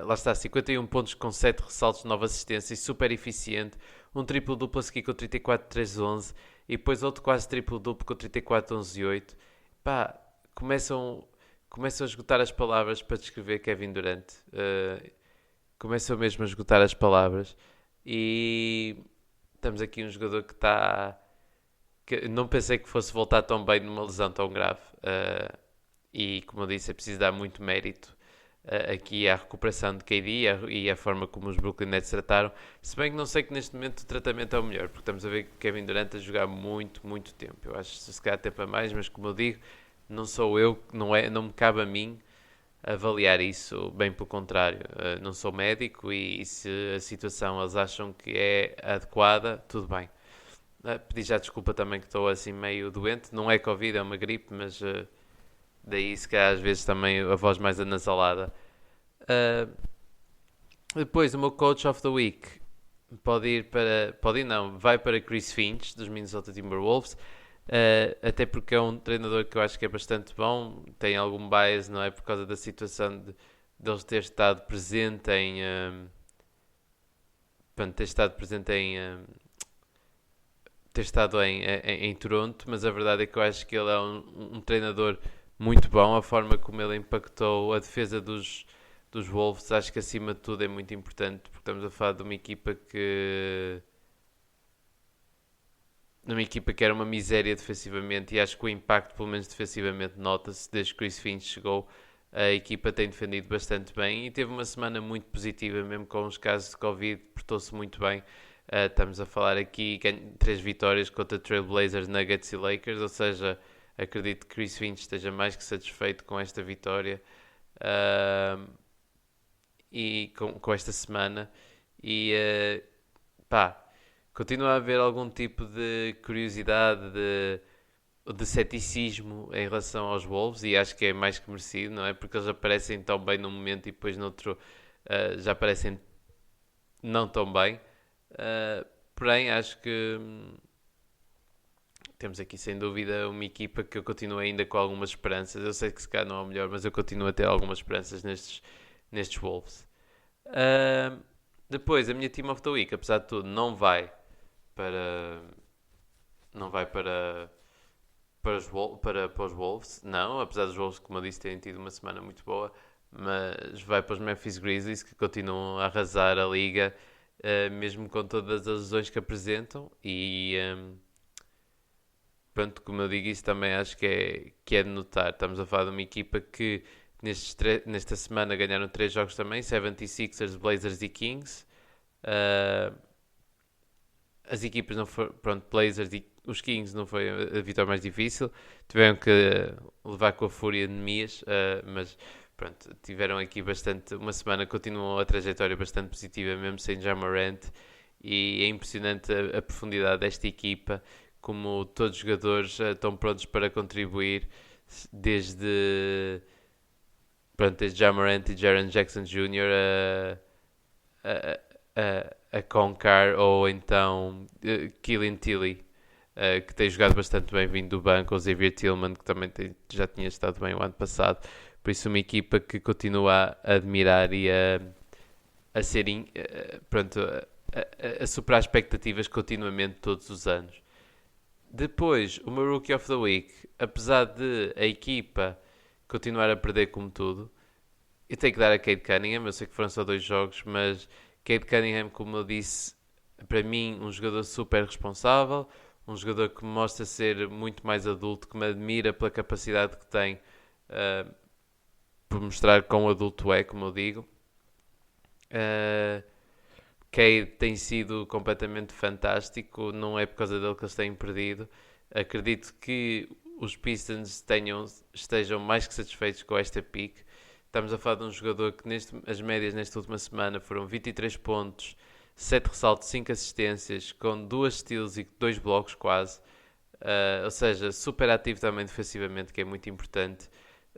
Lá está, 51 pontos com 7 ressaltos, 9 assistências, super eficiente. Um triplo-duplo a seguir com 34-3-11 e depois outro quase triplo-duplo com 34-11-8. Pá, começam a esgotar as palavras para descrever Kevin Durant. Começam mesmo a esgotar as palavras. E estamos aqui um jogador que está... que não pensei que fosse voltar tão bem numa lesão tão grave. E como eu disse, é preciso dar muito mérito aqui à recuperação de KD e à forma como os Brooklyn Nets trataram. Se bem que não sei que neste momento o tratamento é o melhor, porque estamos a ver Kevin Durant a jogar muito, muito tempo. Eu acho que se calhar tempo a mais, mas como eu digo, não sou eu, não me cabe a mim avaliar isso, bem pelo contrário. Não sou médico e se a situação eles acham que é adequada, tudo bem. Pedi já desculpa também que estou assim meio doente. Não é Covid, é uma gripe, mas daí se calhar às vezes também a voz mais anasalada. Depois o meu Coach of the Week vai para Chris Finch dos Minnesota Timberwolves. Até porque é um treinador que eu acho que é bastante bom, tem algum bias, não é? Por causa da situação de ele ter estado presente ter estado presente ter estado em Toronto, mas a verdade é que eu acho que ele é um treinador muito bom. A forma como ele impactou a defesa dos Wolves, acho que acima de tudo é muito importante, porque estamos a falar de uma equipa que era uma miséria defensivamente, e acho que o impacto, pelo menos defensivamente, nota-se desde que Chris Finch chegou. A equipa tem defendido bastante bem e teve uma semana muito positiva, mesmo com os casos de Covid, portou-se muito bem. Estamos a falar aqui 3 vitórias contra Trailblazers, Nuggets e Lakers, ou seja, acredito que Chris Finch esteja mais que satisfeito com esta vitória e com esta semana. E continua a haver algum tipo de curiosidade, de ceticismo em relação aos Wolves, e acho que é mais que merecido, não é? Porque eles aparecem tão bem num momento e depois noutro já aparecem não tão bem. Porém, acho que temos aqui sem dúvida uma equipa que eu continuo ainda com algumas esperanças. Eu sei que se calhar não é o melhor, mas eu continuo a ter algumas esperanças nestes Wolves. Depois, a minha Team of the Week, apesar de tudo, para não vai para os Wolves, não, apesar dos Wolves, como eu disse, terem tido uma semana muito boa, mas vai para os Memphis Grizzlies, que continuam a arrasar a liga, mesmo com todas as lesões que apresentam. E pronto, como eu digo, isso também acho que é de notar. Estamos a falar de uma equipa que nesta semana ganharam 3 jogos também: 76ers, Blazers e Kings. As equipas não foram, pronto, Blazers e os Kings não foi a vitória mais difícil, tiveram que levar com a fúria de Nemias, mas pronto, tiveram aqui uma semana, continuam a trajetória bastante positiva, mesmo sem Ja Morant, e é impressionante a profundidade desta equipa, como todos os jogadores estão prontos para contribuir, desde, desde Ja Morant e Jaren Jackson Jr. a Concar, ou então Killian Tilly, que tem jogado bastante bem vindo do banco, o Xavier Tillman, que também já tinha estado bem o ano passado. Por isso, uma equipa que continua a admirar e a ser, a superar expectativas continuamente todos os anos. Depois, o meu Rookie of the Week, apesar de a equipa continuar a perder como tudo, eu tenho que dar a Cade Cunningham. Eu sei que foram só 2 jogos, mas Cade Cunningham, como eu disse, para mim, um jogador super responsável, um jogador que me mostra ser muito mais adulto, que me admira pela capacidade que tem, por mostrar quão adulto é, como eu digo. Cade tem sido completamente fantástico, não é por causa dele que eles têm perdido. Acredito que os Pistons estejam mais que satisfeitos com esta pick. Estamos a falar de um jogador que as médias nesta última semana foram 23 pontos, 7 ressaltos, 5 assistências, com 2 steals e 2 blocos quase. Ou seja, super ativo também defensivamente, que é muito importante.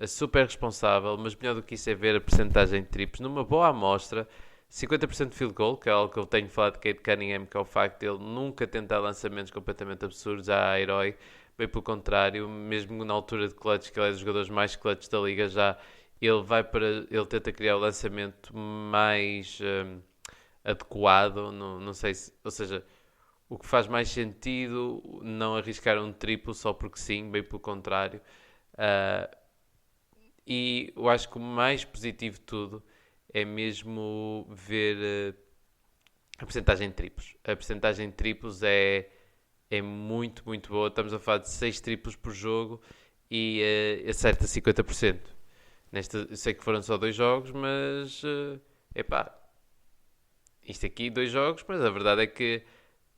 Super responsável, mas melhor do que isso é ver a percentagem de triplos numa boa amostra. 50% de field goal, que é algo que eu tenho falado de Cade Cunningham, que é o facto de ele nunca tentar lançamentos completamente absurdos à herói. Bem pelo contrário, mesmo na altura de clutch, que ele é dos jogadores mais clutch da liga, já ele tenta criar o lançamento mais adequado, não sei se, ou seja, o que faz mais sentido não arriscar um triplo só porque sim, bem pelo contrário. E eu acho que o mais positivo de tudo é mesmo ver a percentagem de triplos. A percentagem de triplos é muito, muito boa. Estamos a falar de 6 triplos por jogo e acerta 50%. Eu sei que foram só 2 jogos, mas isto aqui 2 jogos, mas a verdade é que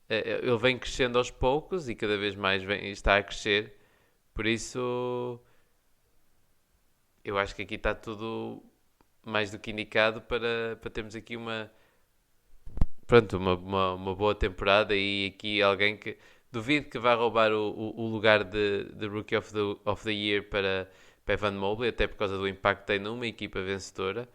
ele vem crescendo aos poucos e cada vez mais está a crescer. Por isso, eu acho que aqui está tudo mais do que indicado para termos aqui uma boa temporada, e aqui alguém que duvido que vá roubar o lugar de Rookie of the Year para Evan Mobley, até por causa do impacto que tem numa equipa vencedora.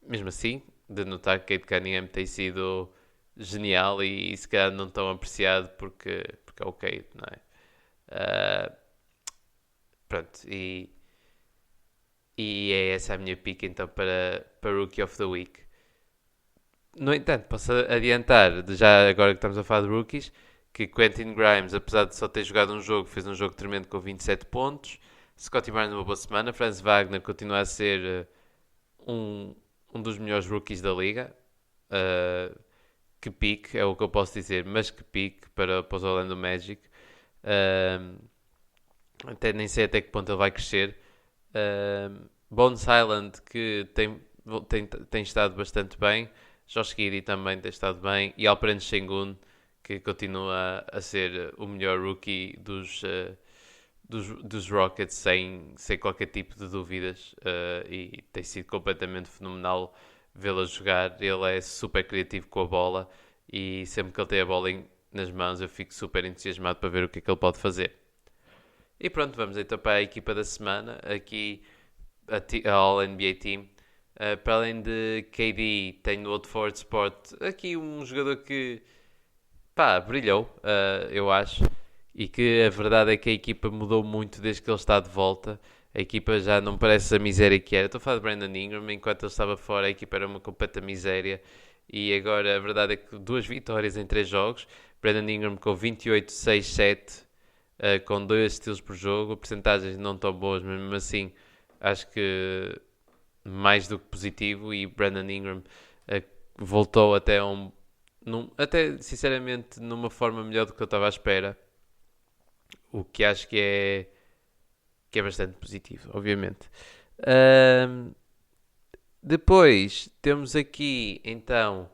Mesmo assim, de notar que Cade Cunningham tem sido genial e se calhar não tão apreciado porque é o Cade, não é? E é essa a minha pick então para Rookie of the Week. No entanto, posso adiantar, já agora que estamos a falar de rookies, que Quentin Grimes, apesar de só ter jogado um jogo, fez um jogo tremendo com 27 pontos. Scottie Barnes uma boa semana. Franz Wagner continua a ser um dos melhores rookies da liga. Que pique, é o que eu posso dizer, mas que pique para os Orlando Magic. Até nem sei até que ponto ele vai crescer. Bones Highland, que tem estado bastante bem. Josh Giddey também tem estado bem. E Alperen Sengun, que continua a ser o melhor rookie dos Rockets sem qualquer tipo de dúvidas. E tem sido completamente fenomenal vê-lo jogar. Ele é super criativo com a bola e sempre que ele tem a bola nas mãos eu fico super entusiasmado para ver o que é que ele pode fazer. E pronto, vamos então para a equipa da semana. Aqui a All-NBA Team. Para além de KD, tem no Old Ford Sport aqui um jogador que brilhou, eu acho. E que a verdade é que a equipa mudou muito desde que ele está de volta. A equipa já não parece a miséria que era. Estou a falar de Brandon Ingram, enquanto ele estava fora a equipa era uma completa miséria. E agora a verdade é que 2 vitórias em 3 jogos. Brandon Ingram com 28, 6, 7, com 2 steals por jogo. Percentagens não tão boas, mas mesmo assim acho que mais do que positivo. E Brandon Ingram voltou até até sinceramente numa forma melhor do que eu estava à espera. O que acho que é bastante positivo, obviamente. Depois temos aqui então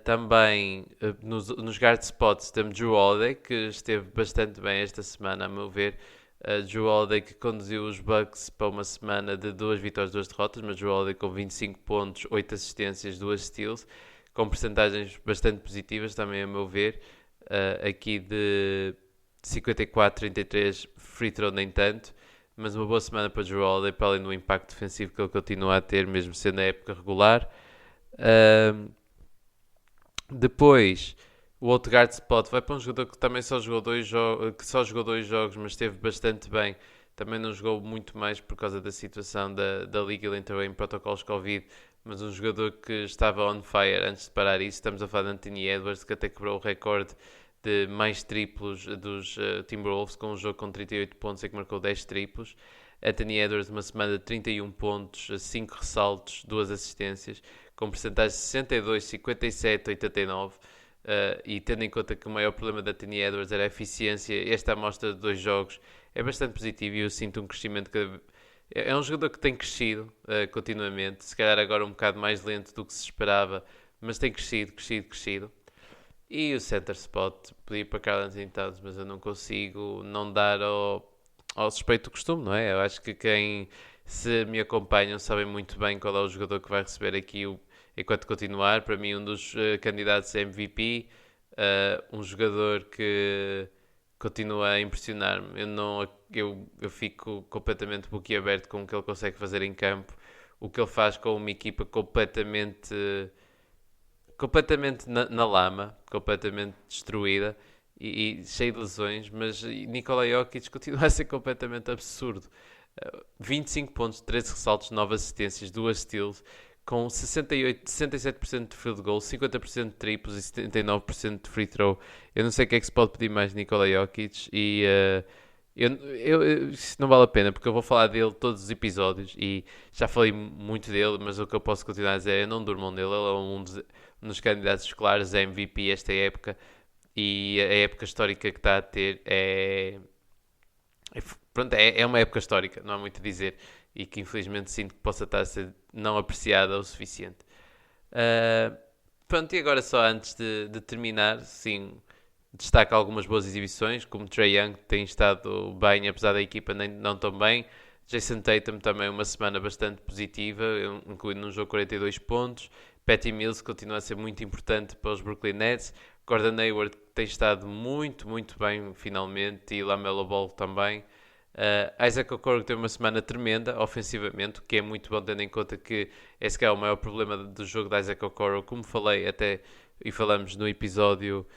também nos guard spots temos Drew Holiday, que esteve bastante bem esta semana, a meu ver. Drew Holiday que conduziu os Bucks para uma semana de 2 vitórias, 2 derrotas, mas Drew Holiday com 25 pontos, 8 assistências, 2 steals, com percentagens bastante positivas também a meu ver, aqui de 54-33, free throw nem tanto, mas uma boa semana para Drew Holiday, para além do impacto defensivo que ele continua a ter, mesmo sendo a época regular. Depois, o outro guard spot vai para um jogador que também só jogou dois jogos, mas esteve bastante bem. Também não jogou muito mais por causa da situação da liga. Ele entrou em protocolos Covid, mas um jogador que estava on fire antes de parar isso. Estamos a falar de Anthony Edwards, que até quebrou o recorde de mais triplos dos Timberwolves, com um jogo com 38 pontos em que marcou 10 triplos. Anthony Edwards, uma semana de 31 pontos, 5 ressaltos, 2 assistências, com percentagem de 62, 57, 89. E tendo em conta que o maior problema da Anthony Edwards era a eficiência, esta amostra de 2 jogos é bastante positiva e eu sinto um crescimento é um jogador que tem crescido continuamente, se calhar agora um bocado mais lento do que se esperava, mas tem crescido. E o center spot podia ir para Karl Anthony Towns, mas eu não consigo não dar ao suspeito do costume, não é? Eu acho que quem se me acompanham sabem muito bem qual é o jogador que vai receber aqui enquanto continuar. Para mim, um dos candidatos a MVP, um jogador que continua a impressionar-me. Eu fico completamente boquiaberto com o que ele consegue fazer em campo, o que ele faz com uma equipa completamente na lama, completamente destruída e cheio de lesões, mas Nikola Jokic continua a ser completamente absurdo. 25 pontos, 13 ressaltos, 9 assistências, 2 steals, com 67% de field goal, 50% de triplos e 79% de free throw. Eu não sei o que é que se pode pedir mais de Nikola Jokic e isso não vale a pena porque eu vou falar dele todos os episódios e já falei muito dele, mas o que eu posso continuar a dizer é não durmam nele. Ele é um dos candidatos claros a MVP esta época e a época histórica que está a ter é uma época histórica, não há muito a dizer e que infelizmente sinto que possa estar a ser não apreciada o suficiente. E agora só antes de terminar, sim, destaca algumas boas exibições, como Trae Young, que tem estado bem, apesar da equipa não tão bem. Jason Tatum também uma semana bastante positiva, incluindo num jogo 42 pontos. Patty Mills continua a ser muito importante para os Brooklyn Nets. Gordon Hayward tem estado muito, muito bem finalmente e LaMelo Ball também. Isaac Okoro teve uma semana tremenda ofensivamente, o que é muito bom tendo em conta que esse é o maior problema do jogo de Isaac Okoro, como falei até e falamos no episódio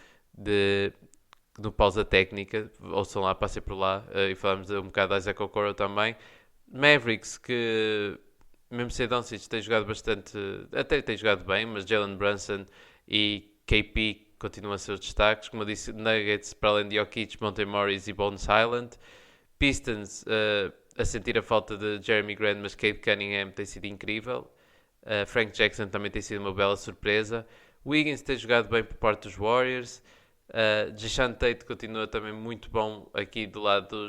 no pausa técnica, ouçam lá, passem por lá e falamos um bocado de Isaac Okoro também. Mavericks, que mesmo se Doncic tem jogado bastante, até tem jogado bem, mas Jalen Brunson e KP continuam a ser os destaques. Como eu disse, Nuggets, para além de Jokic, Monte Morris e Bones Highland. Pistons a sentir a falta de Jeremy Grant, mas Cade Cunningham tem sido incrível. Frank Jackson também tem sido uma bela surpresa. Wiggins tem jogado bem por parte dos Warriors. Jason Tate continua também muito bom aqui do lado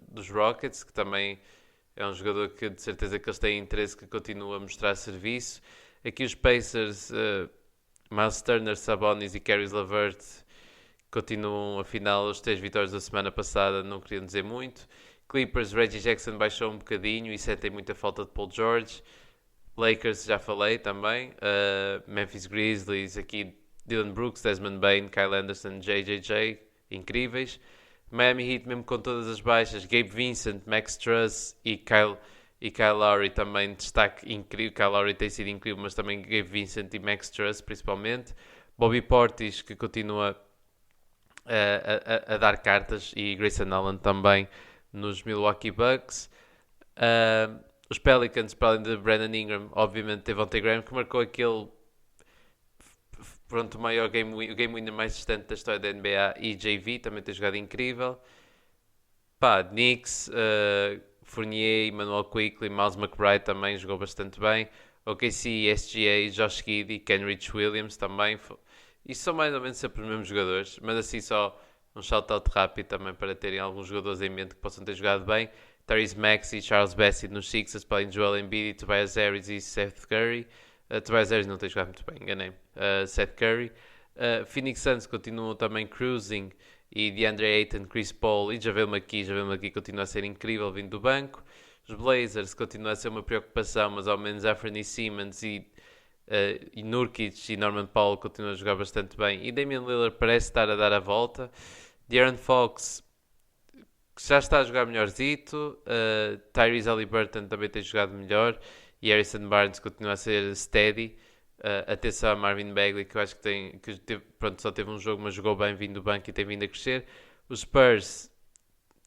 dos Rockets, que também é um jogador que de certeza que eles têm interesse, que continua a mostrar serviço. Aqui os Pacers, Miles Turner, Sabonis e Caris LeVert continuam, afinal, as 3 vitórias da semana passada, não queriam dizer muito. Clippers, Reggie Jackson baixou um bocadinho e sentem muita falta de Paul George. Lakers, já falei também. Memphis Grizzlies, aqui Dylan Brooks, Desmond Bane, Kyle Anderson, JJJ, incríveis. Miami Heat, mesmo com todas as baixas, Gabe Vincent, Max Truss e Kyle Lowry também destaque incrível. Kyle Lowry tem sido incrível, mas também Gabe Vincent e Max Truss principalmente. Bobby Portis, que continua a dar cartas, e Grayson Allen também nos Milwaukee Bucks. Os Pelicans, para além de Brandon Ingram, obviamente Devontae Graham, que marcou aquele o maior o game winner mais distante da história da NBA, e JV também tem jogado incrível. Knicks, Fournier, Emmanuel Quickley, Miles McBride também jogou bastante bem. OKC, SGA, Josh Giddey, Kenrich Williams também. Isto são mais ou menos sempre os mesmos jogadores, mas assim só um shout-out rápido também para terem alguns jogadores em mente que possam ter jogado bem. Tyrese Maxey, Charles Bassett nos Sixers, para além de Joel Embiid, Tobias Harris e Seth Curry. Tobias Harris não tem jogado muito bem, enganei-me. Seth Curry. Phoenix Suns continuam também cruising e DeAndre Ayton, Chris Paul e JaVale McGee continua a ser incrível vindo do banco. Os Blazers continua a ser uma preocupação, mas ao menos Anthony Simmons e Nurkic e Norman Powell continuam a jogar bastante bem. E Damian Lillard parece estar a dar a volta. De'Aaron Fox já está a jogar melhorzito. Tyrese Haliburton também tem jogado melhor. E Harrison Barnes continua a ser steady. Atenção a Marvin Bagley, que eu acho só teve um jogo, mas jogou bem vindo do banco e tem vindo a crescer. Os Spurs,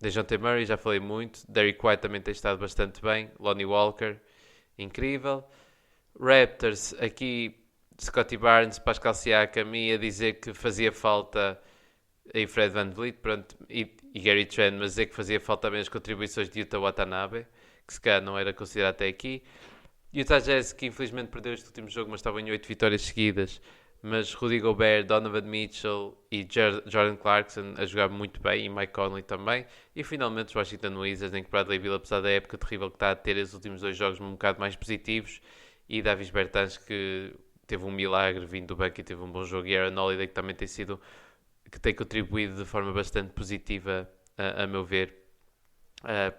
DeJounte Murray, já falei muito. Derrick White também tem estado bastante bem. Lonnie Walker, incrível. Raptors, aqui Scottie Barnes, Pascal Siakam a dizer que fazia falta em Fred VanVleet, pronto, e Gary Trent, mas dizer que fazia falta também as contribuições de Yuta Watanabe, que se calhar não era considerado até aqui. Utah Jazz, que infelizmente perdeu este último jogo, mas estava em 8 vitórias seguidas. Mas Rudy Gobert, Donovan Mitchell e Jordan Clarkson a jogar muito bem, e Mike Conley também. E finalmente os Washington Wizards, em que Bradley Beal, apesar da época terrível que está a ter, os últimos 2 jogos um bocado mais positivos. E Davis Bertans, que teve um milagre vindo do banco e teve um bom jogo. E Aaron Holiday, que também tem contribuído de forma bastante positiva, a meu ver,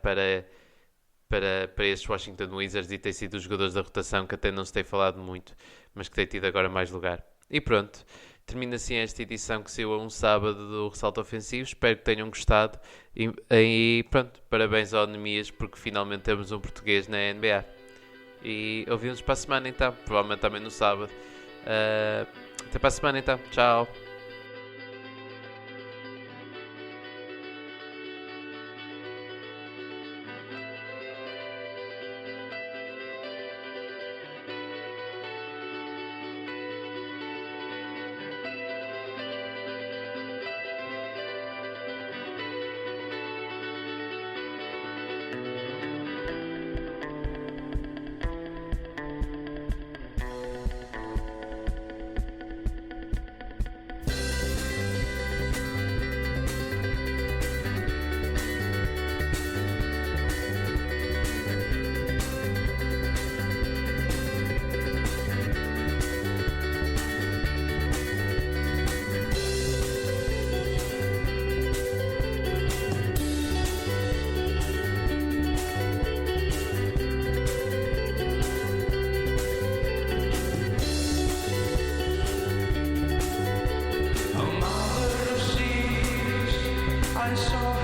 para estes Washington Wizards, e tem sido os jogadores da rotação que até não se tem falado muito, mas que tem tido agora mais lugar. E pronto, termina assim esta edição que saiu a um sábado do Ressalto Ofensivo. Espero que tenham gostado e pronto, parabéns ao Nemias, porque finalmente temos um português na NBA. E ouvimos para a semana então, provavelmente também no sábado. Até para a semana então, tchau! I saw